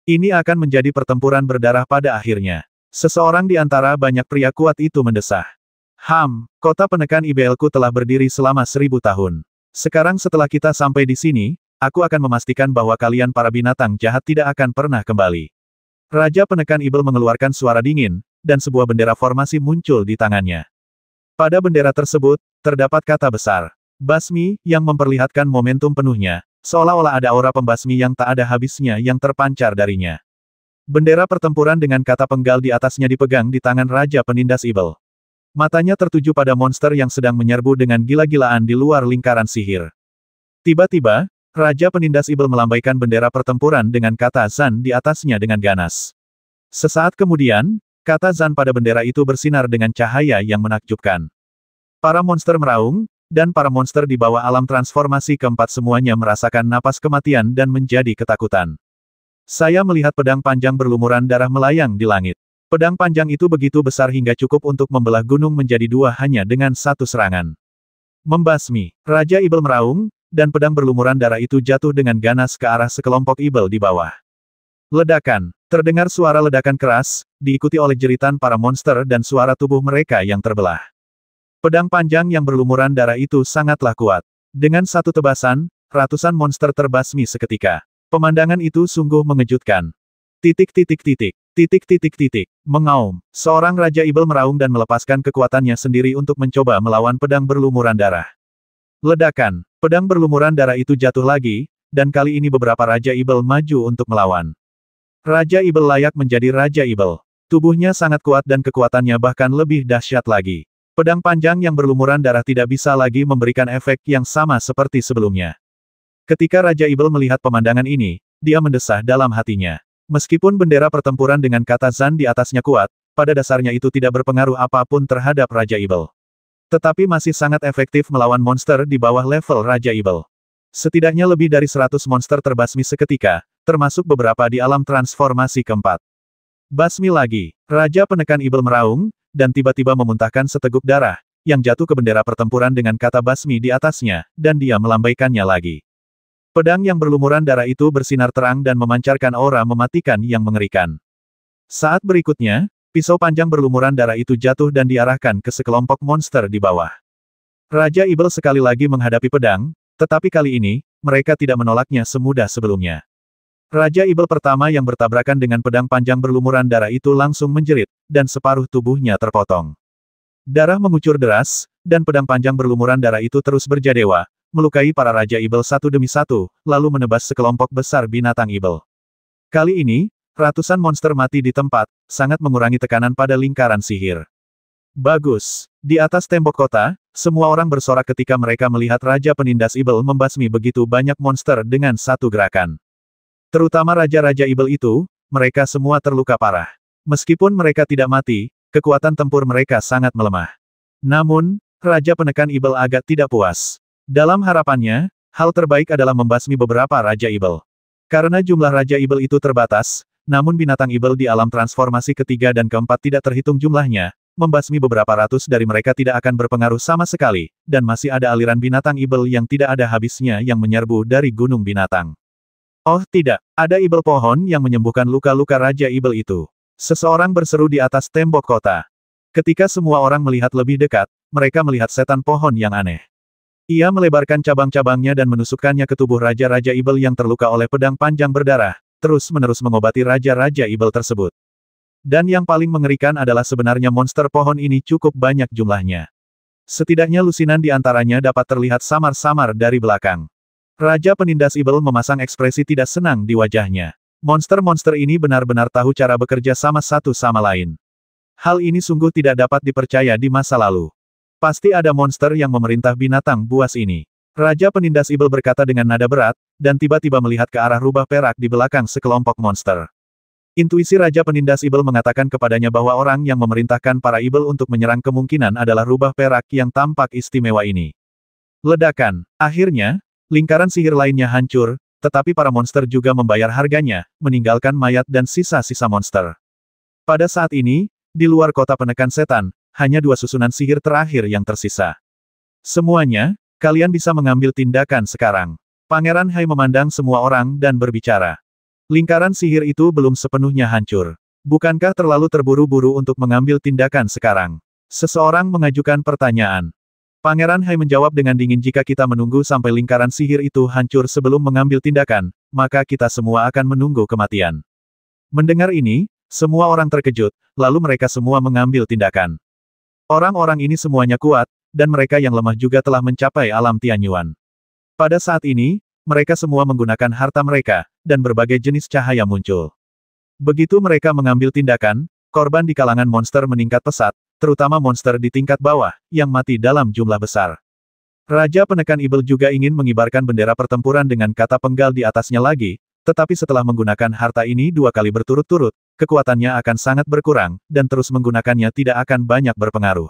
Ini akan menjadi pertempuran berdarah pada akhirnya. Seseorang di antara banyak pria kuat itu mendesah. Kota penekan IBL-ku telah berdiri selama 1000 tahun. Sekarang setelah kita sampai di sini, aku akan memastikan bahwa kalian para binatang jahat tidak akan pernah kembali. Raja penekan Ibel mengeluarkan suara dingin, dan sebuah bendera formasi muncul di tangannya. Pada bendera tersebut, terdapat kata besar. Basmi, yang memperlihatkan momentum penuhnya, seolah-olah ada aura pembasmi yang tak ada habisnya yang terpancar darinya. Bendera pertempuran dengan kata penggal di atasnya dipegang di tangan Raja Penindas Ibel. Matanya tertuju pada monster yang sedang menyerbu dengan gila-gilaan di luar lingkaran sihir. Tiba-tiba, Raja Penindas Ibel melambaikan bendera pertempuran dengan kata Zan di atasnya dengan ganas. Sesaat kemudian, kata Zan pada bendera itu bersinar dengan cahaya yang menakjubkan. Para monster meraung, dan para monster di bawah alam transformasi keempat semuanya merasakan napas kematian dan menjadi ketakutan. Saya melihat pedang panjang berlumuran darah melayang di langit. Pedang panjang itu begitu besar hingga cukup untuk membelah gunung menjadi dua hanya dengan satu serangan. Membasmi. Raja Ibel meraung, dan pedang berlumuran darah itu jatuh dengan ganas ke arah sekelompok Ibel di bawah. Ledakan. Terdengar suara ledakan keras, diikuti oleh jeritan para monster dan suara tubuh mereka yang terbelah. Pedang panjang yang berlumuran darah itu sangatlah kuat. Dengan satu tebasan, ratusan monster terbasmi seketika. Pemandangan itu sungguh mengejutkan. Mengaum. Seorang Raja Ibel meraung dan melepaskan kekuatannya sendiri untuk mencoba melawan pedang berlumuran darah. Ledakan. Pedang berlumuran darah itu jatuh lagi, dan kali ini beberapa Raja Ibel maju untuk melawan. Raja Ibel layak menjadi Raja Ibel. Tubuhnya sangat kuat dan kekuatannya bahkan lebih dahsyat lagi. Pedang panjang yang berlumuran darah tidak bisa lagi memberikan efek yang sama seperti sebelumnya. Ketika Raja Ibel melihat pemandangan ini, dia mendesah dalam hatinya. Meskipun bendera pertempuran dengan kata Zan di atasnya kuat, pada dasarnya itu tidak berpengaruh apapun terhadap Raja Ibel. Tetapi masih sangat efektif melawan monster di bawah level Raja Ibel. Setidaknya lebih dari 100 monster terbasmi seketika, termasuk beberapa di alam transformasi keempat. Basmi lagi. Raja penekan Ibel meraung, dan tiba-tiba memuntahkan seteguk darah, yang jatuh ke bendera pertempuran dengan kata basmi di atasnya, dan dia melambaikannya lagi. Pedang yang berlumuran darah itu bersinar terang dan memancarkan aura mematikan yang mengerikan. Saat berikutnya, pisau panjang berlumuran darah itu jatuh dan diarahkan ke sekelompok monster di bawah. Raja Ibel sekali lagi menghadapi pedang, tetapi kali ini, mereka tidak menolaknya semudah sebelumnya. Raja Ibel pertama yang bertabrakan dengan pedang panjang berlumuran darah itu langsung menjerit, dan separuh tubuhnya terpotong. Darah mengucur deras, dan pedang panjang berlumuran darah itu terus berjadewa, melukai para Raja Ibel satu demi satu, lalu menebas sekelompok besar binatang Ibel. Kali ini, ratusan monster mati di tempat, sangat mengurangi tekanan pada lingkaran sihir. Bagus. Di atas tembok kota, semua orang bersorak ketika mereka melihat Raja Penindas Ibel membasmi begitu banyak monster dengan satu gerakan. Terutama Raja-Raja Ibel itu, mereka semua terluka parah. Meskipun mereka tidak mati, kekuatan tempur mereka sangat melemah. Namun, Raja penekan Ibel agak tidak puas. Dalam harapannya, hal terbaik adalah membasmi beberapa Raja Ibel. Karena jumlah Raja Ibel itu terbatas, namun binatang Ibel di alam transformasi ketiga dan keempat tidak terhitung jumlahnya, membasmi beberapa ratus dari mereka tidak akan berpengaruh sama sekali, dan masih ada aliran binatang Ibel yang tidak ada habisnya yang menyerbu dari gunung binatang. Oh tidak, ada Ibel pohon yang menyembuhkan luka-luka Raja Ibel itu. Seseorang berseru di atas tembok kota. Ketika semua orang melihat lebih dekat, mereka melihat setan pohon yang aneh. Ia melebarkan cabang-cabangnya dan menusukkannya ke tubuh Raja-Raja Ibel yang terluka oleh pedang panjang berdarah, terus-menerus mengobati Raja-Raja Ibel tersebut. Dan yang paling mengerikan adalah sebenarnya monster pohon ini cukup banyak jumlahnya. Setidaknya lusinan di antaranya dapat terlihat samar-samar dari belakang. Raja Penindas Ibel memasang ekspresi tidak senang di wajahnya. Monster-monster ini benar-benar tahu cara bekerja sama satu sama lain. Hal ini sungguh tidak dapat dipercaya di masa lalu. Pasti ada monster yang memerintah binatang buas ini. Raja Penindas Ibel berkata dengan nada berat, dan tiba-tiba melihat ke arah rubah perak di belakang sekelompok monster. Intuisi Raja Penindas Ibel mengatakan kepadanya bahwa orang yang memerintahkan para Ibel untuk menyerang kemungkinan adalah rubah perak yang tampak istimewa ini. Ledakan. Akhirnya, lingkaran sihir lainnya hancur, tetapi para monster juga membayar harganya, meninggalkan mayat dan sisa-sisa monster. Pada saat ini, di luar kota penekan setan, hanya dua susunan sihir terakhir yang tersisa. Semuanya, kalian bisa mengambil tindakan sekarang. Pangeran Hai memandang semua orang dan berbicara. Lingkaran sihir itu belum sepenuhnya hancur. Bukankah terlalu terburu-buru untuk mengambil tindakan sekarang? Seseorang mengajukan pertanyaan. Pangeran Hai menjawab dengan dingin, jika kita menunggu sampai lingkaran sihir itu hancur sebelum mengambil tindakan, maka kita semua akan menunggu kematian. Mendengar ini, semua orang terkejut, lalu mereka semua mengambil tindakan. Orang-orang ini semuanya kuat, dan mereka yang lemah juga telah mencapai alam Tianyuan. Pada saat ini, mereka semua menggunakan harta mereka, dan berbagai jenis cahaya muncul. Begitu mereka mengambil tindakan, korban di kalangan monster meningkat pesat, terutama monster di tingkat bawah, yang mati dalam jumlah besar. Raja Penekan Ibel juga ingin mengibarkan bendera pertempuran dengan kata penggal di atasnya lagi, tetapi setelah menggunakan harta ini 2 kali berturut-turut, kekuatannya akan sangat berkurang, dan terus menggunakannya tidak akan banyak berpengaruh.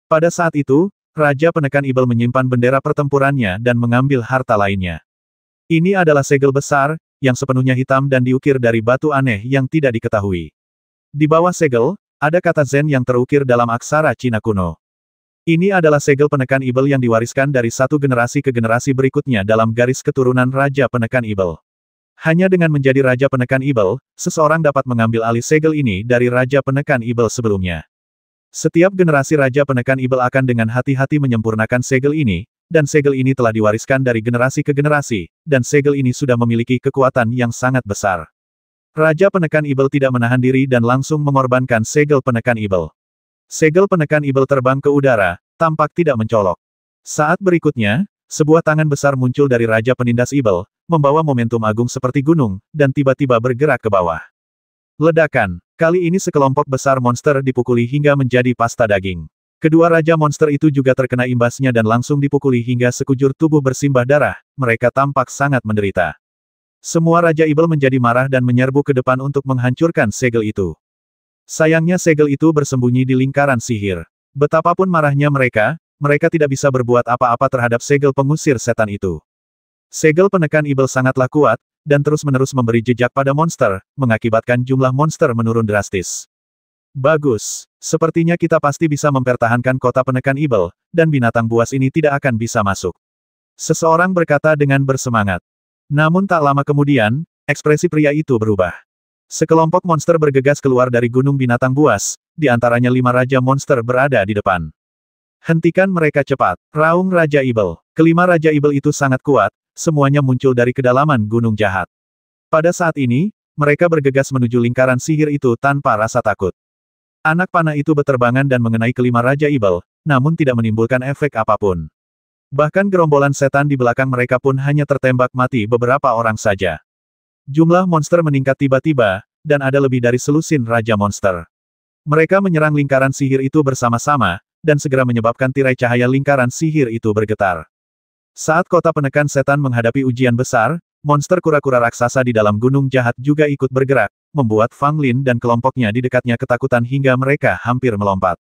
Pada saat itu, Raja Penekan Ibel menyimpan bendera pertempurannya dan mengambil harta lainnya. Ini adalah segel besar, yang sepenuhnya hitam dan diukir dari batu aneh yang tidak diketahui. Di bawah segel, ada kata Zen yang terukir dalam aksara Cina kuno. Ini adalah segel Penekan Ibel yang diwariskan dari satu generasi ke generasi berikutnya dalam garis keturunan Raja Penekan Ibel. Hanya dengan menjadi Raja Penekan Ibel, seseorang dapat mengambil alih segel ini dari Raja Penekan Ibel sebelumnya. Setiap generasi Raja Penekan Ibel akan dengan hati-hati menyempurnakan segel ini, dan segel ini telah diwariskan dari generasi ke generasi, dan segel ini sudah memiliki kekuatan yang sangat besar. Raja Penekan Ibel tidak menahan diri dan langsung mengorbankan segel Penekan Ibel. Segel Penekan Ibel terbang ke udara, tampak tidak mencolok. Saat berikutnya, sebuah tangan besar muncul dari Raja Penindas Ibel, membawa momentum agung seperti gunung, dan tiba-tiba bergerak ke bawah. Ledakan. Kali ini sekelompok besar monster dipukuli hingga menjadi pasta daging. Kedua raja monster itu juga terkena imbasnya dan langsung dipukuli hingga sekujur tubuh bersimbah darah, mereka tampak sangat menderita. Semua Raja Ibel menjadi marah dan menyerbu ke depan untuk menghancurkan segel itu. Sayangnya segel itu bersembunyi di lingkaran sihir. Betapapun marahnya mereka tidak bisa berbuat apa-apa terhadap segel pengusir setan itu. Segel Penekan Ibel sangatlah kuat, dan terus-menerus memberi jejak pada monster, mengakibatkan jumlah monster menurun drastis. Bagus. Sepertinya kita pasti bisa mempertahankan kota Penekan Ibel, dan binatang buas ini tidak akan bisa masuk. Seseorang berkata dengan bersemangat. Namun tak lama kemudian, ekspresi pria itu berubah. Sekelompok monster bergegas keluar dari gunung binatang buas, di antaranya 5 raja monster berada di depan. Hentikan mereka cepat, raung Raja Ibel. Kelima Raja Ibel itu sangat kuat, semuanya muncul dari kedalaman gunung jahat. Pada saat ini, mereka bergegas menuju lingkaran sihir itu tanpa rasa takut. Anak panah itu beterbangan dan mengenai kelima Raja Ibel, namun tidak menimbulkan efek apapun. Bahkan gerombolan setan di belakang mereka pun hanya tertembak mati beberapa orang saja. Jumlah monster meningkat tiba-tiba, dan ada lebih dari selusin Raja Monster. Mereka menyerang lingkaran sihir itu bersama-sama, dan segera menyebabkan tirai cahaya lingkaran sihir itu bergetar. Saat kota Penekan Setan menghadapi ujian besar, monster kura-kura raksasa di dalam gunung jahat juga ikut bergerak, membuat Fang Lin dan kelompoknya di dekatnya ketakutan hingga mereka hampir melompat.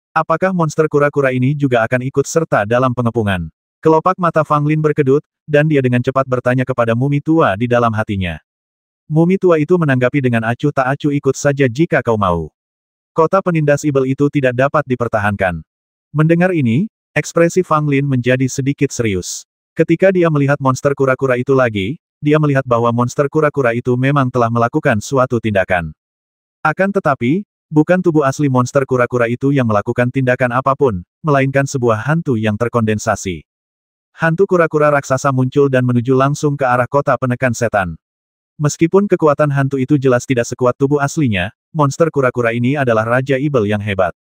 Apakah monster kura-kura ini juga akan ikut serta dalam pengepungan? Kelopak mata Fang Lin berkedut, dan dia dengan cepat bertanya kepada mumi tua di dalam hatinya. Mumi tua itu menanggapi dengan acuh tak acuh, ikut saja jika kau mau. Kota Penindas Ibel itu tidak dapat dipertahankan. Mendengar ini, ekspresi Fang Lin menjadi sedikit serius. Ketika dia melihat monster kura-kura itu lagi, dia melihat bahwa monster kura-kura itu memang telah melakukan suatu tindakan. Akan tetapi, bukan tubuh asli monster kura-kura itu yang melakukan tindakan apapun, melainkan sebuah hantu yang terkondensasi. Hantu kura-kura raksasa muncul dan menuju langsung ke arah kota Penekan Setan. Meskipun kekuatan hantu itu jelas tidak sekuat tubuh aslinya, monster kura-kura ini adalah Raja Ibel yang hebat.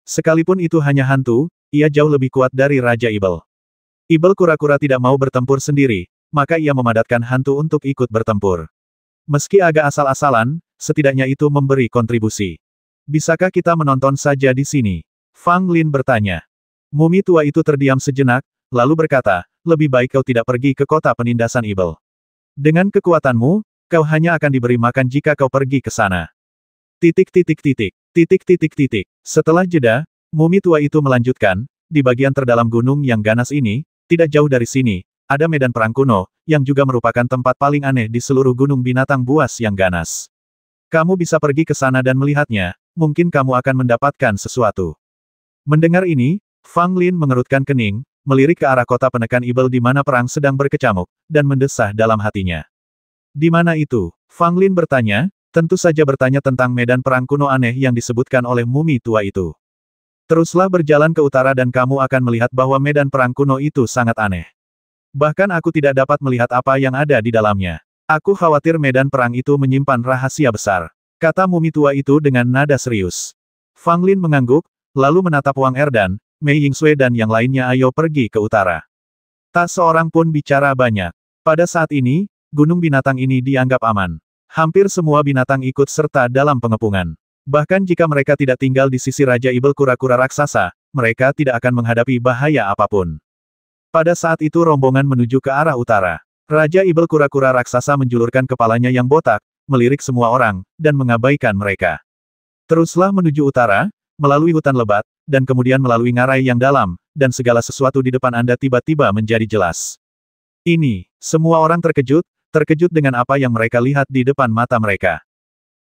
Sekalipun itu hanya hantu, ia jauh lebih kuat dari Raja Ibel. Ibel kura-kura tidak mau bertempur sendiri, maka ia memadatkan hantu untuk ikut bertempur. Meski agak asal-asalan, setidaknya itu memberi kontribusi. Bisakah kita menonton saja di sini? Fang Lin bertanya. Mumi tua itu terdiam sejenak, lalu berkata, lebih baik kau tidak pergi ke kota penindasan Ibel. Dengan kekuatanmu, kau hanya akan diberi makan jika kau pergi ke sana. Setelah jeda, mumi tua itu melanjutkan, di bagian terdalam gunung yang ganas ini, tidak jauh dari sini, ada medan perang kuno, yang juga merupakan tempat paling aneh di seluruh gunung binatang buas yang ganas. Kamu bisa pergi ke sana dan melihatnya, mungkin kamu akan mendapatkan sesuatu. Mendengar ini, Fang Lin mengerutkan kening, melirik ke arah kota Penekan Ibel di mana perang sedang berkecamuk, dan mendesah dalam hatinya. Di mana itu? Fang Lin bertanya, tentu saja bertanya tentang medan perang kuno aneh yang disebutkan oleh mumi tua itu. Teruslah berjalan ke utara dan kamu akan melihat bahwa medan perang kuno itu sangat aneh. Bahkan aku tidak dapat melihat apa yang ada di dalamnya. Aku khawatir medan perang itu menyimpan rahasia besar, kata mumi tua itu dengan nada serius. Fang Lin mengangguk, lalu menatap Wang Erdan, Mei Yingsui dan yang lainnya ayo pergi ke utara. Tak seorang pun bicara banyak. Pada saat ini, gunung binatang ini dianggap aman. Hampir semua binatang ikut serta dalam pengepungan. Bahkan jika mereka tidak tinggal di sisi Raja Ibel kura-kura raksasa, mereka tidak akan menghadapi bahaya apapun. Pada saat itu rombongan menuju ke arah utara. Raja Ibel kura-kura raksasa menjulurkan kepalanya yang botak, melirik semua orang, dan mengabaikan mereka. Teruslah menuju utara, melalui hutan lebat, dan kemudian melalui ngarai yang dalam, dan segala sesuatu di depan Anda tiba-tiba menjadi jelas. Ini, semua orang terkejut dengan apa yang mereka lihat di depan mata mereka.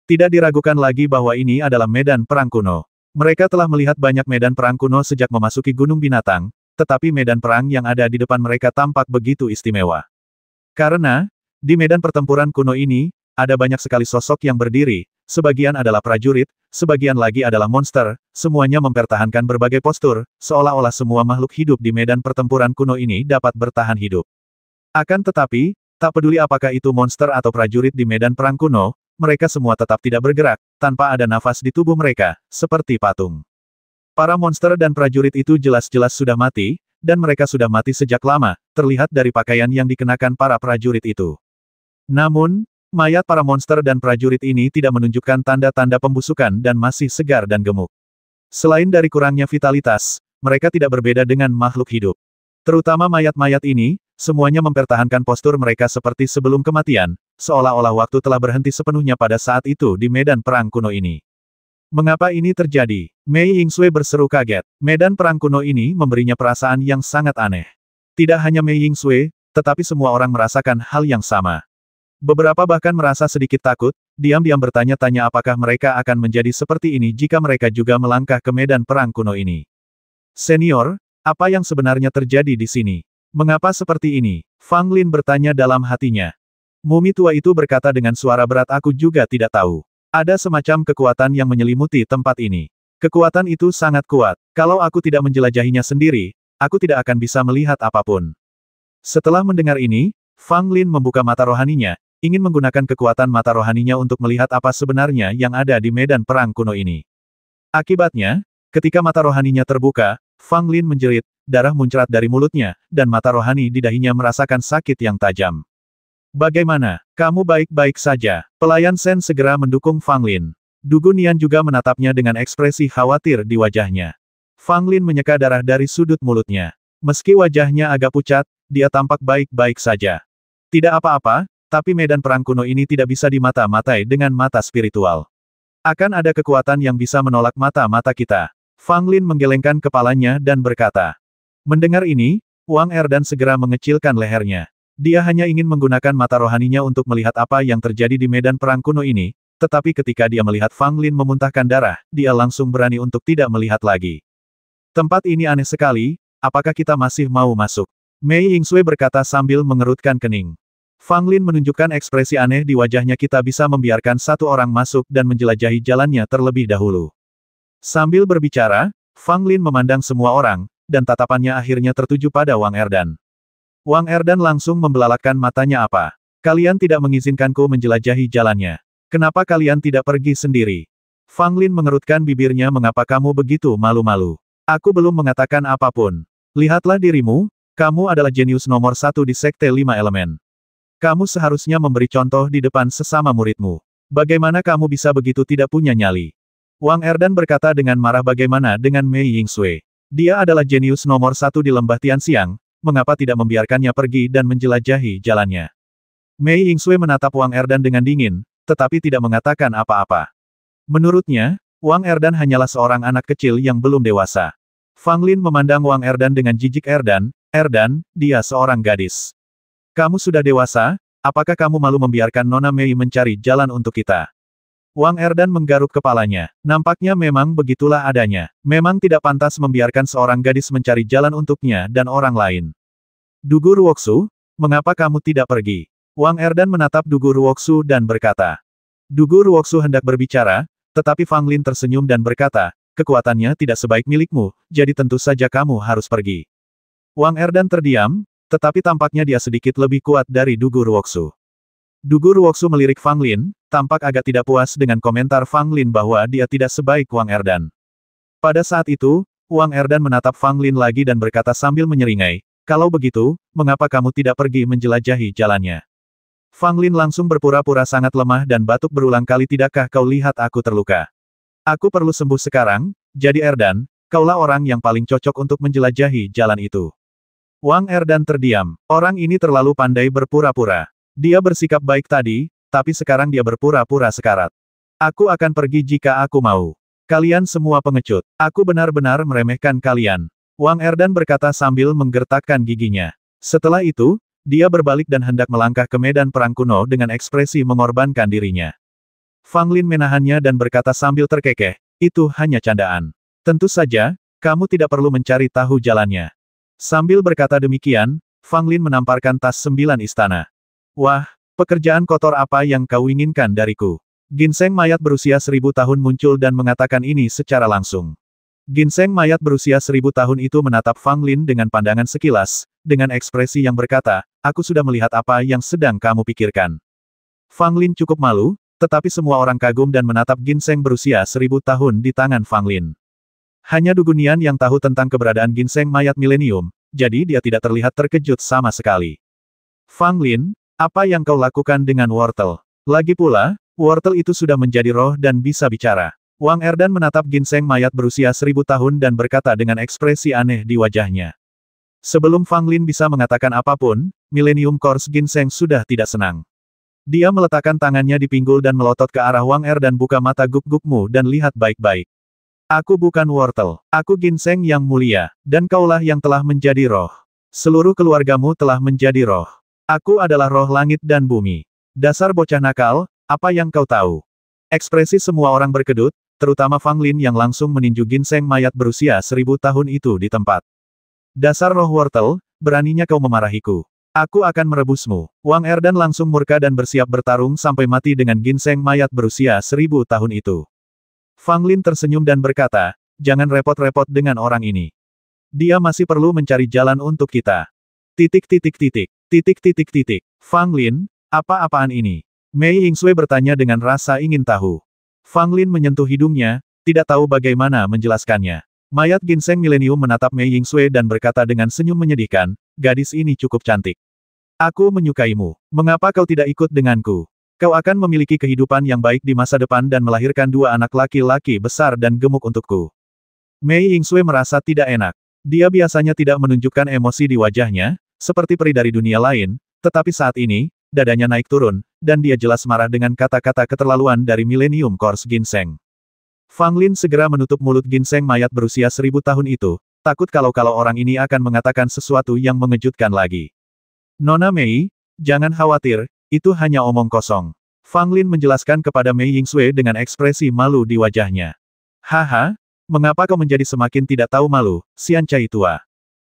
Tidak diragukan lagi bahwa ini adalah medan perang kuno. Mereka telah melihat banyak medan perang kuno sejak memasuki Gunung Binatang, tetapi medan perang yang ada di depan mereka tampak begitu istimewa. Karena, di medan pertempuran kuno ini, ada banyak sekali sosok yang berdiri, sebagian adalah prajurit, sebagian lagi adalah monster, semuanya mempertahankan berbagai postur, seolah-olah semua makhluk hidup di medan pertempuran kuno ini dapat bertahan hidup. Akan tetapi, tak peduli apakah itu monster atau prajurit di medan perang kuno, mereka semua tetap tidak bergerak, tanpa ada nafas di tubuh mereka, seperti patung. Para monster dan prajurit itu jelas-jelas sudah mati, dan mereka sudah mati sejak lama, terlihat dari pakaian yang dikenakan para prajurit itu. Namun, mayat para monster dan prajurit ini tidak menunjukkan tanda-tanda pembusukan dan masih segar dan gemuk. Selain dari kurangnya vitalitas, mereka tidak berbeda dengan makhluk hidup. Terutama mayat-mayat ini, semuanya mempertahankan postur mereka seperti sebelum kematian, seolah-olah waktu telah berhenti sepenuhnya pada saat itu di medan perang kuno ini. Mengapa ini terjadi? Mei Yingsui berseru kaget. Medan perang kuno ini memberinya perasaan yang sangat aneh. Tidak hanya Mei Yingsui, tetapi semua orang merasakan hal yang sama. Beberapa bahkan merasa sedikit takut, diam-diam bertanya-tanya apakah mereka akan menjadi seperti ini jika mereka juga melangkah ke medan perang kuno ini. Senior, apa yang sebenarnya terjadi di sini? Mengapa seperti ini? Fang Lin bertanya dalam hatinya. Mumi tua itu berkata dengan suara berat, aku juga tidak tahu. Ada semacam kekuatan yang menyelimuti tempat ini. Kekuatan itu sangat kuat. Kalau aku tidak menjelajahinya sendiri, aku tidak akan bisa melihat apapun. Setelah mendengar ini, Fang Lin membuka mata rohaninya, ingin menggunakan kekuatan mata rohaninya untuk melihat apa sebenarnya yang ada di medan perang kuno ini. Akibatnya, ketika mata rohaninya terbuka, Fang Lin menjerit, darah muncrat dari mulutnya, dan mata rohani di dahinya merasakan sakit yang tajam. Bagaimana? Kamu baik-baik saja? Pelayan Sen segera mendukung Fang Lin. Dugu Nian juga menatapnya dengan ekspresi khawatir di wajahnya. Fang Lin menyeka darah dari sudut mulutnya. Meski wajahnya agak pucat, dia tampak baik-baik saja. Tidak apa-apa, tapi medan perang kuno ini tidak bisa dimata-matai dengan mata spiritual. Akan ada kekuatan yang bisa menolak mata-mata kita. Fang Lin menggelengkan kepalanya dan berkata. Mendengar ini, Wang Erdan segera mengecilkan lehernya. Dia hanya ingin menggunakan mata rohaninya untuk melihat apa yang terjadi di medan perang kuno ini, tetapi ketika dia melihat Fang Lin memuntahkan darah, dia langsung berani untuk tidak melihat lagi. Tempat ini aneh sekali, apakah kita masih mau masuk? Mei Yingsui berkata sambil mengerutkan kening. Fang Lin menunjukkan ekspresi aneh di wajahnya, kita bisa membiarkan satu orang masuk dan menjelajahi jalannya terlebih dahulu. Sambil berbicara, Fang Lin memandang semua orang, dan tatapannya akhirnya tertuju pada Wang Erdan. Wang Erdan langsung membelalakkan matanya, apa? Kalian tidak mengizinkanku menjelajahi jalannya. Kenapa kalian tidak pergi sendiri? Fang Lin mengerutkan bibirnya, mengapa kamu begitu malu-malu? Aku belum mengatakan apapun. Lihatlah dirimu, kamu adalah jenius nomor 1 di Sekte 5 Elemen. Kamu seharusnya memberi contoh di depan sesama muridmu. Bagaimana kamu bisa begitu tidak punya nyali? Wang Erdan berkata dengan marah, bagaimana dengan Mei Yingsui? Dia adalah jenius nomor 1 di Lembah Tianxiang, mengapa tidak membiarkannya pergi dan menjelajahi jalannya? Mei Yingsui menatap Wang Erdan dengan dingin, tetapi tidak mengatakan apa-apa. Menurutnya, Wang Erdan hanyalah seorang anak kecil yang belum dewasa. Fang Lin memandang Wang Erdan dengan jijik. Erdan, dia seorang gadis. Kamu sudah dewasa, apakah kamu malu membiarkan Nona Mei mencari jalan untuk kita? Wang Erdan menggaruk kepalanya. Nampaknya memang begitulah adanya. Memang tidak pantas membiarkan seorang gadis mencari jalan untuknya dan orang lain. Dugu Ruoksu, mengapa kamu tidak pergi? Wang Erdan menatap Dugu Ruoksu dan berkata. Dugu Ruoksu hendak berbicara, tetapi Fang Lin tersenyum dan berkata, kekuatannya tidak sebaik milikmu, jadi tentu saja kamu harus pergi. Wang Erdan terdiam, tetapi tampaknya dia sedikit lebih kuat dari Dugu Ruoksu. Dugu Ruoksu melirik Fang Lin, tampak agak tidak puas dengan komentar Fang Lin bahwa dia tidak sebaik Wang Erdan. Pada saat itu, Wang Erdan menatap Fang Lin lagi dan berkata sambil menyeringai, kalau begitu, mengapa kamu tidak pergi menjelajahi jalannya? Fang Lin langsung berpura-pura sangat lemah dan batuk berulang kali. Tidakkah kau lihat aku terluka? Aku perlu sembuh sekarang, jadi Erdan, kaulah orang yang paling cocok untuk menjelajahi jalan itu. Wang Erdan terdiam. Orang ini terlalu pandai berpura-pura. Dia bersikap baik tadi, tapi sekarang dia berpura-pura sekarat. Aku akan pergi jika aku mau. Kalian semua pengecut. Aku benar-benar meremehkan kalian. Wang Erdan berkata sambil menggertakkan giginya. Setelah itu, dia berbalik dan hendak melangkah ke medan perang kuno dengan ekspresi mengorbankan dirinya. Fang Lin menahannya dan berkata sambil terkekeh, itu hanya candaan. Tentu saja, kamu tidak perlu mencari tahu jalannya. Sambil berkata demikian, Fang Lin menamparkan tas 9 istana. Wah, pekerjaan kotor apa yang kau inginkan dariku? Ginseng mayat berusia 1000 tahun muncul dan mengatakan ini secara langsung. Ginseng mayat berusia 1000 tahun itu menatap Fang Lin dengan pandangan sekilas, dengan ekspresi yang berkata, aku sudah melihat apa yang sedang kamu pikirkan. Fang Lin cukup malu, tetapi semua orang kagum dan menatap ginseng berusia 1000 tahun di tangan Fang Lin. Hanya Du Guonian yang tahu tentang keberadaan ginseng mayat milenium, jadi dia tidak terlihat terkejut sama sekali. Fang Lin, apa yang kau lakukan dengan wortel? Lagi pula, wortel itu sudah menjadi roh dan bisa bicara. Wang Erdan menatap ginseng mayat berusia 1000 tahun dan berkata dengan ekspresi aneh di wajahnya. Sebelum Fang Lin bisa mengatakan apapun, Millennium Course Ginseng sudah tidak senang. Dia meletakkan tangannya di pinggul dan melotot ke arah Wang Erdan. Buka mata guk-gukmu dan lihat baik-baik. Aku bukan wortel, aku ginseng yang mulia, dan kaulah yang telah menjadi roh. Seluruh keluargamu telah menjadi roh. Aku adalah roh langit dan bumi. Dasar bocah nakal, apa yang kau tahu? Ekspresi semua orang berkedut, terutama Fang Lin yang langsung meninju ginseng mayat berusia 1000 tahun itu di tempat. Dasar roh wortel, beraninya kau memarahiku. Aku akan merebusmu. Wang Erdan langsung murka dan bersiap bertarung sampai mati dengan ginseng mayat berusia 1000 tahun itu. Fang Lin tersenyum dan berkata, jangan repot-repot dengan orang ini. Dia masih perlu mencari jalan untuk kita. Titik. Fang Lin, apa-apaan ini? Mei Yingsui bertanya dengan rasa ingin tahu. Fang Lin menyentuh hidungnya, tidak tahu bagaimana menjelaskannya. Mayat ginseng milenium menatap Mei Yingsui dan berkata dengan senyum menyedihkan, gadis ini cukup cantik. Aku menyukaimu. Mengapa kau tidak ikut denganku? Kau akan memiliki kehidupan yang baik di masa depan dan melahirkan 2 anak laki-laki besar dan gemuk untukku. Mei Yingsui merasa tidak enak. Dia biasanya tidak menunjukkan emosi di wajahnya, seperti peri dari dunia lain, tetapi saat ini, dadanya naik turun, dan dia jelas marah dengan kata-kata keterlaluan dari Millennium Course Ginseng. Fang Lin segera menutup mulut ginseng mayat berusia 1000 tahun itu, takut kalau orang ini akan mengatakan sesuatu yang mengejutkan lagi. Nona Mei, jangan khawatir, itu hanya omong kosong. Fang Lin menjelaskan kepada Mei Yingsui dengan ekspresi malu di wajahnya. Haha, mengapa kau menjadi semakin tidak tahu malu, Xian Cai tua?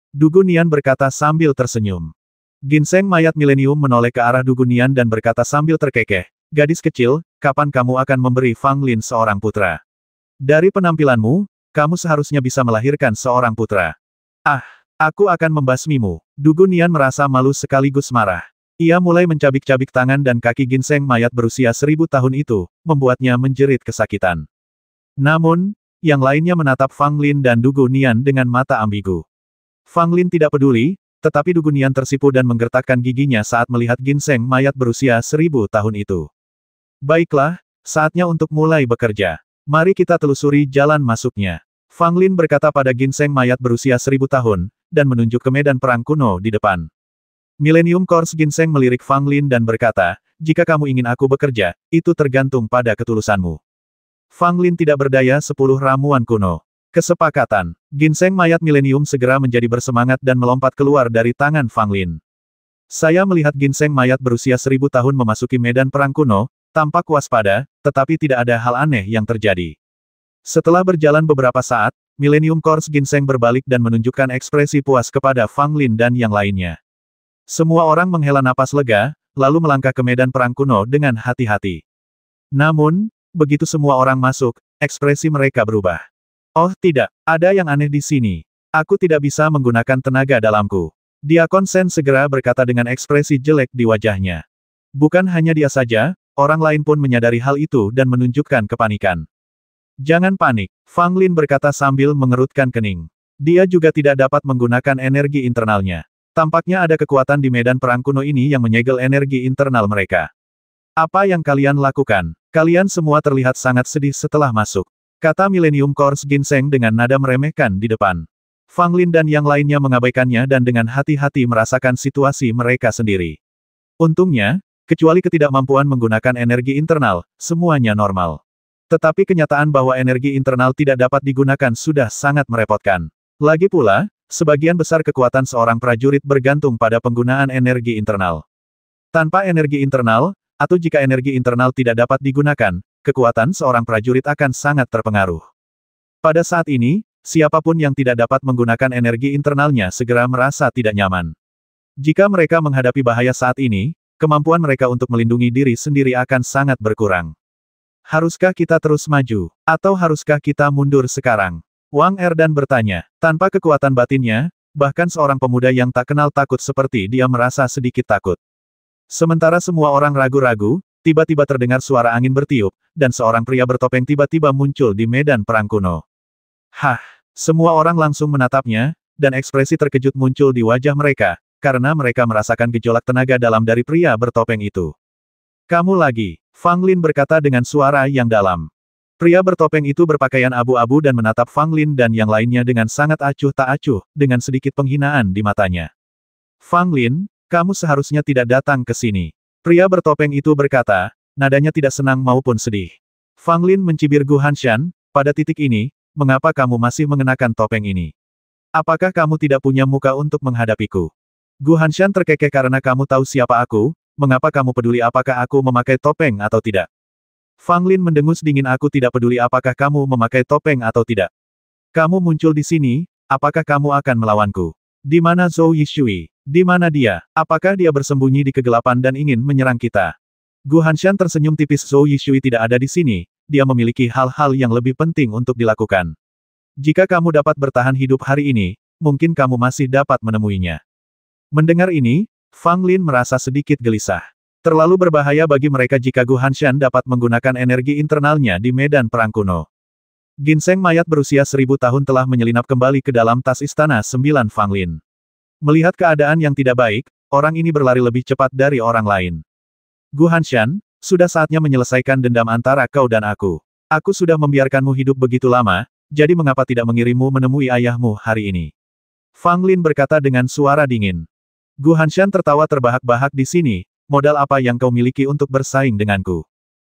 Du Guonian berkata sambil tersenyum. Ginseng mayat milenium menoleh ke arah Du Guonian dan berkata sambil terkekeh, gadis kecil, kapan kamu akan memberi Fang Lin seorang putra? Dari penampilanmu, kamu seharusnya bisa melahirkan seorang putra. Ah, aku akan membasmimu. Du Guonian merasa malu sekaligus marah. Ia mulai mencabik-cabik tangan dan kaki ginseng mayat berusia 1000 tahun itu, membuatnya menjerit kesakitan. Namun, yang lainnya menatap Fang Lin dan Du Guonian dengan mata ambigu. Fang Lin tidak peduli, tetapi Du Guonian tersipu dan menggertakkan giginya saat melihat ginseng mayat berusia 1000 tahun itu. Baiklah, saatnya untuk mulai bekerja. Mari kita telusuri jalan masuknya. Fang Lin berkata pada ginseng mayat berusia 1000 tahun, dan menunjuk ke medan perang kuno di depan. Millennium Course Ginseng melirik Fang Lin dan berkata, jika kamu ingin aku bekerja, itu tergantung pada ketulusanmu. Fang Lin tidak berdaya 10 ramuan kuno. Kesepakatan. Ginseng mayat milenium segera menjadi bersemangat dan melompat keluar dari tangan Fang Lin. Saya melihat ginseng mayat berusia 1000 tahun memasuki medan perang kuno, tampak waspada, tetapi tidak ada hal aneh yang terjadi. Setelah berjalan beberapa saat, Millennium Course Ginseng berbalik dan menunjukkan ekspresi puas kepada Fang Lin dan yang lainnya. Semua orang menghela napas lega, lalu melangkah ke medan perang kuno dengan hati-hati. Namun, begitu semua orang masuk, ekspresi mereka berubah. Oh tidak, ada yang aneh di sini. Aku tidak bisa menggunakan tenaga dalamku. Diakon Shen segera berkata dengan ekspresi jelek di wajahnya. Bukan hanya dia saja, orang lain pun menyadari hal itu dan menunjukkan kepanikan. Jangan panik, Fang Lin berkata sambil mengerutkan kening. Dia juga tidak dapat menggunakan energi internalnya. Tampaknya ada kekuatan di medan perang kuno ini yang menyegel energi internal mereka. Apa yang kalian lakukan? Kalian semua terlihat sangat sedih setelah masuk, kata Millennium Course Ginseng dengan nada meremehkan di depan. Fang Lin dan yang lainnya mengabaikannya dan dengan hati-hati merasakan situasi mereka sendiri. Untungnya, kecuali ketidakmampuan menggunakan energi internal, semuanya normal. Tetapi kenyataan bahwa energi internal tidak dapat digunakan sudah sangat merepotkan. Lagi pula, sebagian besar kekuatan seorang prajurit bergantung pada penggunaan energi internal. Tanpa energi internal, atau jika energi internal tidak dapat digunakan, kekuatan seorang prajurit akan sangat terpengaruh. Pada saat ini, siapapun yang tidak dapat menggunakan energi internalnya segera merasa tidak nyaman. Jika mereka menghadapi bahaya saat ini, kemampuan mereka untuk melindungi diri sendiri akan sangat berkurang. Haruskah kita terus maju, atau haruskah kita mundur sekarang? Wang Erdan bertanya. Tanpa kekuatan batinnya, bahkan seorang pemuda yang tak kenal takut seperti dia merasa sedikit takut. Sementara semua orang ragu-ragu, tiba-tiba terdengar suara angin bertiup, dan seorang pria bertopeng tiba-tiba muncul di medan perang kuno. Hah! Semua orang langsung menatapnya, dan ekspresi terkejut muncul di wajah mereka, karena mereka merasakan gejolak tenaga dalam dari pria bertopeng itu. Kamu lagi, Fang Lin berkata dengan suara yang dalam. Pria bertopeng itu berpakaian abu-abu dan menatap Fang Lin dan yang lainnya dengan sangat acuh tak acuh, dengan sedikit penghinaan di matanya. Fang Lin, kamu seharusnya tidak datang ke sini. Pria bertopeng itu berkata, nadanya tidak senang maupun sedih. Fang Lin mencibir Gu Hanshan, pada titik ini, mengapa kamu masih mengenakan topeng ini? Apakah kamu tidak punya muka untuk menghadapiku? Gu Hanshan terkekeh karena kamu tahu siapa aku, mengapa kamu peduli apakah aku memakai topeng atau tidak? Fang Lin mendengus dingin. Aku tidak peduli apakah kamu memakai topeng atau tidak. Kamu muncul di sini, apakah kamu akan melawanku? Di mana Zhou Yishui? Di mana dia? Apakah dia bersembunyi di kegelapan dan ingin menyerang kita? Gu Hanshan tersenyum tipis. Zhou Yishui tidak ada di sini, dia memiliki hal-hal yang lebih penting untuk dilakukan. Jika kamu dapat bertahan hidup hari ini, mungkin kamu masih dapat menemuinya. Mendengar ini, Fang Lin merasa sedikit gelisah. Terlalu berbahaya bagi mereka jika Gu Hanshan dapat menggunakan energi internalnya di medan perang kuno. Ginseng mayat berusia 1000 tahun telah menyelinap kembali ke dalam tas istana 9 Fang Lin. Melihat keadaan yang tidak baik, orang ini berlari lebih cepat dari orang lain. Gu Hanshan, sudah saatnya menyelesaikan dendam antara kau dan aku. Aku sudah membiarkanmu hidup begitu lama, jadi mengapa tidak mengirimmu menemui ayahmu hari ini? Fang Lin berkata dengan suara dingin. Gu Hanshan tertawa terbahak-bahak. Di sini, modal apa yang kau miliki untuk bersaing denganku?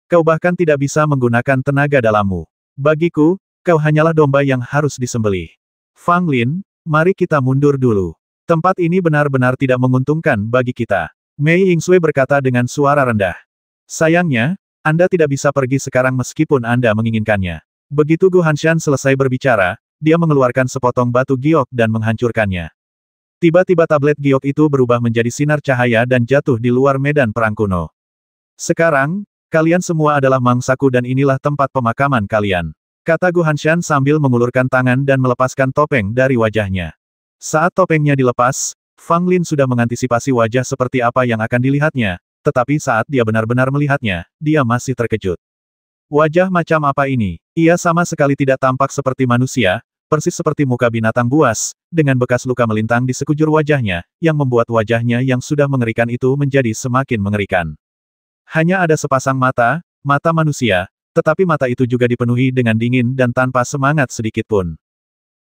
Kau bahkan tidak bisa menggunakan tenaga dalammu. Bagiku, kau hanyalah domba yang harus disembelih. Fang Lin, mari kita mundur dulu. Tempat ini benar-benar tidak menguntungkan bagi kita. Mei Yingsui berkata dengan suara rendah. Sayangnya, Anda tidak bisa pergi sekarang meskipun Anda menginginkannya. Begitu Gu Hanshan selesai berbicara, dia mengeluarkan sepotong batu giok dan menghancurkannya. Tiba-tiba tablet giok itu berubah menjadi sinar cahaya dan jatuh di luar medan perang kuno. Sekarang, kalian semua adalah mangsaku dan inilah tempat pemakaman kalian, kata Gu Hanshan sambil mengulurkan tangan dan melepaskan topeng dari wajahnya. Saat topengnya dilepas, Fang Lin sudah mengantisipasi wajah seperti apa yang akan dilihatnya, tetapi saat dia benar-benar melihatnya, dia masih terkejut. Wajah macam apa ini? Ia sama sekali tidak tampak seperti manusia, persis seperti muka binatang buas, dengan bekas luka melintang di sekujur wajahnya, yang membuat wajahnya yang sudah mengerikan itu menjadi semakin mengerikan. Hanya ada sepasang mata, mata manusia, tetapi mata itu juga dipenuhi dengan dingin dan tanpa semangat sedikit pun.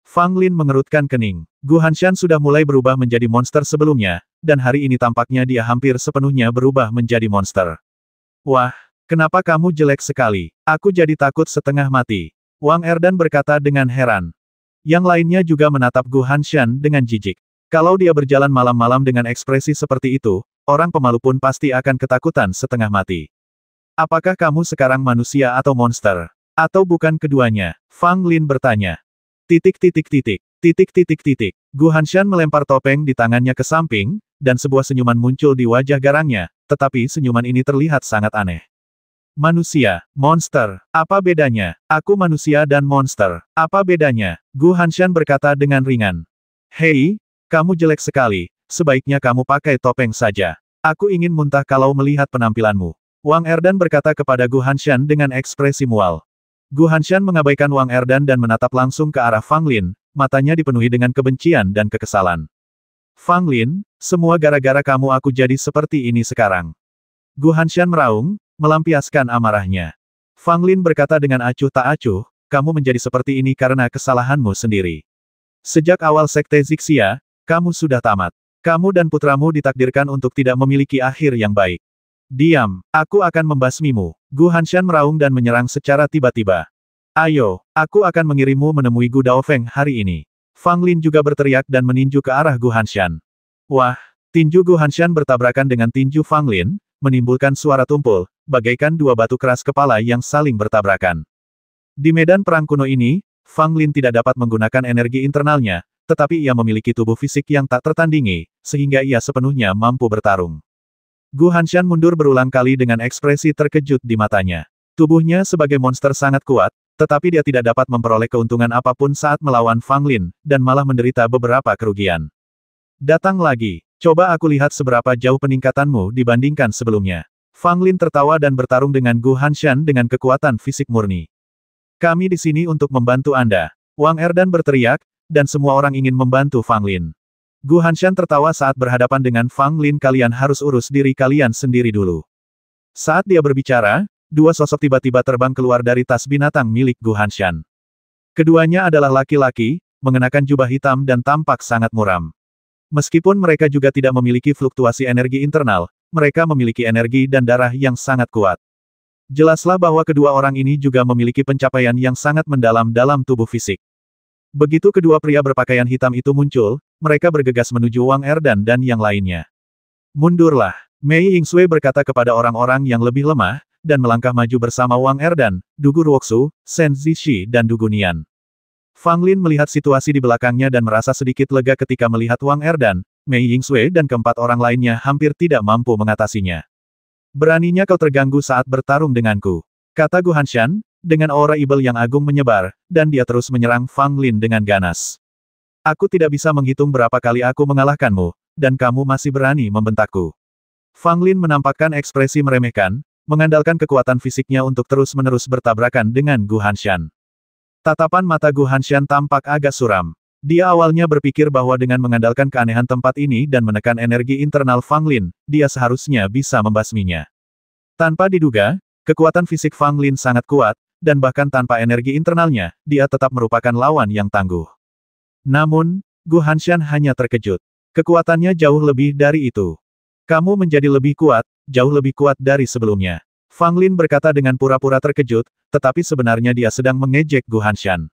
Fang Lin mengerutkan kening. Gu Hanshan sudah mulai berubah menjadi monster sebelumnya, dan hari ini tampaknya dia hampir sepenuhnya berubah menjadi monster. Wah, kenapa kamu jelek sekali? Aku jadi takut setengah mati. Wang Erdan berkata dengan heran. Yang lainnya juga menatap Gu Hanshan dengan jijik. Kalau dia berjalan malam-malam dengan ekspresi seperti itu, orang pemalu pun pasti akan ketakutan setengah mati. Apakah kamu sekarang manusia atau monster? Atau bukan keduanya? Fang Lin bertanya. Gu Hanshan melempar topeng di tangannya ke samping, dan sebuah senyuman muncul di wajah garangnya, tetapi senyuman ini terlihat sangat aneh. Manusia, monster, apa bedanya? Aku manusia dan monster, apa bedanya? Gu Hanshan berkata dengan ringan. Hei, kamu jelek sekali, sebaiknya kamu pakai topeng saja. Aku ingin muntah kalau melihat penampilanmu. Wang Erdan berkata kepada Gu Hanshan dengan ekspresi mual. Gu Hanshan mengabaikan Wang Erdan dan menatap langsung ke arah Fang Lin, matanya dipenuhi dengan kebencian dan kekesalan. Fang Lin, semua gara-gara kamu aku jadi seperti ini sekarang. Gu Hanshan meraung, melampiaskan amarahnya. Fang Lin berkata dengan acuh tak acuh, kamu menjadi seperti ini karena kesalahanmu sendiri. Sejak awal Sekte Zixia, kamu sudah tamat. Kamu dan putramu ditakdirkan untuk tidak memiliki akhir yang baik. Diam, aku akan membasmimu. Gu Hanshan meraung dan menyerang secara tiba-tiba. Ayo, aku akan mengirimmu menemui Gu Daofeng hari ini. Fang Lin juga berteriak dan meninju ke arah Gu Hanshan. Wah, tinju Gu Hanshan bertabrakan dengan tinju Fang Lin, menimbulkan suara tumpul, bagaikan dua batu keras kepala yang saling bertabrakan. Di medan perang kuno ini, Fang Lin tidak dapat menggunakan energi internalnya, tetapi ia memiliki tubuh fisik yang tak tertandingi, sehingga ia sepenuhnya mampu bertarung. Gu Hanshan mundur berulang kali dengan ekspresi terkejut di matanya. Tubuhnya sebagai monster sangat kuat, tetapi dia tidak dapat memperoleh keuntungan apapun saat melawan Fang Lin, dan malah menderita beberapa kerugian. Datang lagi, coba aku lihat seberapa jauh peningkatanmu dibandingkan sebelumnya. Fang Lin tertawa dan bertarung dengan Gu Hanshan dengan kekuatan fisik murni. Kami di sini untuk membantu Anda. Wang Erdan berteriak, dan semua orang ingin membantu Fang Lin. Gu Hanshan tertawa saat berhadapan dengan Fang Lin. Kalian harus urus diri kalian sendiri dulu. Saat dia berbicara, dua sosok tiba-tiba terbang keluar dari tas binatang milik Gu Hanshan. Keduanya adalah laki-laki, mengenakan jubah hitam dan tampak sangat muram. Meskipun mereka juga tidak memiliki fluktuasi energi internal, mereka memiliki energi dan darah yang sangat kuat. Jelaslah bahwa kedua orang ini juga memiliki pencapaian yang sangat mendalam dalam tubuh fisik. Begitu kedua pria berpakaian hitam itu muncul, mereka bergegas menuju Wang Erdan dan yang lainnya. Mundurlah, Mei Yingsui berkata kepada orang-orang yang lebih lemah, dan melangkah maju bersama Wang Erdan, Dugu Ruoxu, Shen Zishi dan Dugu Nian. Fang Lin melihat situasi di belakangnya dan merasa sedikit lega ketika melihat Wang Erdan, Mei Yingsui dan keempat orang lainnya hampir tidak mampu mengatasinya. Beraninya kau terganggu saat bertarung denganku, kata Gu Hanshan, dengan aura ibel yang agung menyebar, dan dia terus menyerang Fang Lin dengan ganas. Aku tidak bisa menghitung berapa kali aku mengalahkanmu, dan kamu masih berani membentakku. Fang Lin menampakkan ekspresi meremehkan, mengandalkan kekuatan fisiknya untuk terus-menerus bertabrakan dengan Gu Hanshan. Tatapan mata Gu Hanshan tampak agak suram. Dia awalnya berpikir bahwa dengan mengandalkan keanehan tempat ini dan menekan energi internal Fang Lin, dia seharusnya bisa membasminya. Tanpa diduga, kekuatan fisik Fang Lin sangat kuat, dan bahkan tanpa energi internalnya, dia tetap merupakan lawan yang tangguh. Namun, Gu Hanshan hanya terkejut. Kekuatannya jauh lebih dari itu. Kamu menjadi lebih kuat, jauh lebih kuat dari sebelumnya. Fang Lin berkata dengan pura-pura terkejut, tetapi sebenarnya dia sedang mengejek Gu Hanshan.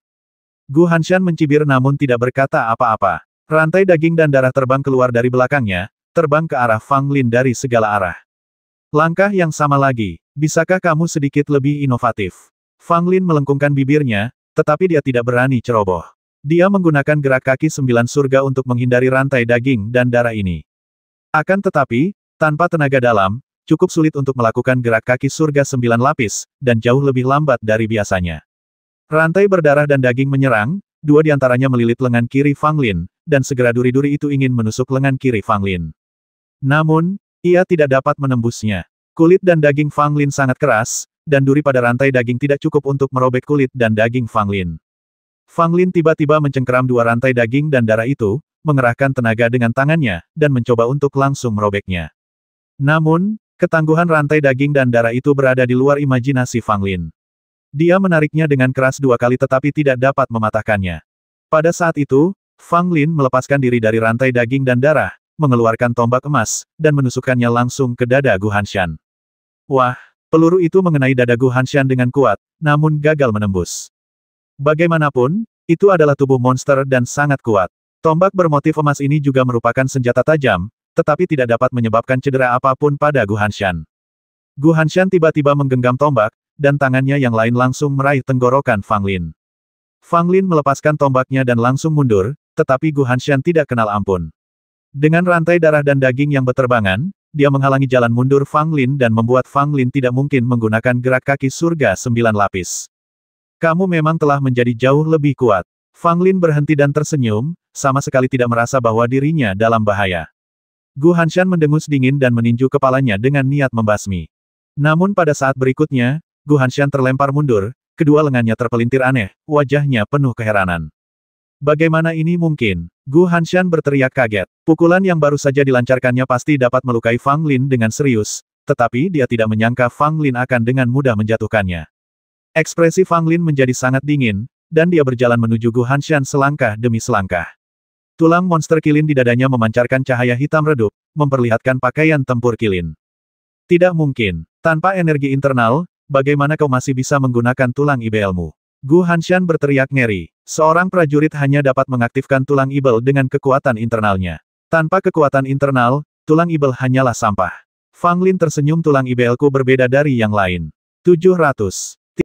Gu Hanshan mencibir namun tidak berkata apa-apa. Rantai daging dan darah terbang keluar dari belakangnya, terbang ke arah Fang Lin dari segala arah. Langkah yang sama lagi, bisakah kamu sedikit lebih inovatif? Fang Lin melengkungkan bibirnya, tetapi dia tidak berani ceroboh. Dia menggunakan gerak kaki 9 surga untuk menghindari rantai daging dan darah ini. Akan tetapi, tanpa tenaga dalam, cukup sulit untuk melakukan gerak kaki surga 9 lapis, dan jauh lebih lambat dari biasanya. Rantai berdarah dan daging menyerang, dua diantaranya melilit lengan kiri Fang Lin, dan segera duri-duri itu ingin menusuk lengan kiri Fang Lin. Namun, ia tidak dapat menembusnya. Kulit dan daging Fang Lin sangat keras, dan duri pada rantai daging tidak cukup untuk merobek kulit dan daging Fang Lin. Fang Lin tiba-tiba mencengkeram dua rantai daging dan darah itu, mengerahkan tenaga dengan tangannya, dan mencoba untuk langsung merobeknya. Namun, ketangguhan rantai daging dan darah itu berada di luar imajinasi Fang Lin. Dia menariknya dengan keras 2 kali tetapi tidak dapat mematahkannya. Pada saat itu, Fang Lin melepaskan diri dari rantai daging dan darah, mengeluarkan tombak emas, dan menusukkannya langsung ke dada Gu Hanshan. Wah, peluru itu mengenai dada Gu Hanshan dengan kuat, namun gagal menembus. Bagaimanapun, itu adalah tubuh monster dan sangat kuat. Tombak bermotif emas ini juga merupakan senjata tajam, tetapi tidak dapat menyebabkan cedera apapun pada Gu Hanshan. Gu Hanshan tiba-tiba menggenggam tombak, dan tangannya yang lain langsung meraih tenggorokan Fang Lin. Fang Lin melepaskan tombaknya dan langsung mundur, tetapi Gu Hanshan tidak kenal ampun. Dengan rantai darah dan daging yang berterbangan, dia menghalangi jalan mundur Fang Lin dan membuat Fang Lin tidak mungkin menggunakan gerak kaki surga 9 lapis. Kamu memang telah menjadi jauh lebih kuat. Fang Lin berhenti dan tersenyum, sama sekali tidak merasa bahwa dirinya dalam bahaya. Gu Hanshan mendengus dingin dan meninju kepalanya dengan niat membasmi. Namun pada saat berikutnya, Gu Hanshan terlempar mundur, kedua lengannya terpelintir aneh, wajahnya penuh keheranan. Bagaimana ini mungkin? Gu Hanshan berteriak kaget. Pukulan yang baru saja dilancarkannya pasti dapat melukai Fang Lin dengan serius, tetapi dia tidak menyangka Fang Lin akan dengan mudah menjatuhkannya. Ekspresi Fang Lin menjadi sangat dingin, dan dia berjalan menuju Gu Hanshan selangkah demi selangkah. Tulang monster kilin di dadanya memancarkan cahaya hitam redup, memperlihatkan pakaian tempur kilin. Tidak mungkin. Tanpa energi internal, bagaimana kau masih bisa menggunakan tulang ibelmu? Gu Hanshan berteriak ngeri. Seorang prajurit hanya dapat mengaktifkan tulang ibel dengan kekuatan internalnya. Tanpa kekuatan internal, tulang ibel hanyalah sampah. Fang Lin tersenyum, tulang ibelku berbeda dari yang lain. 700.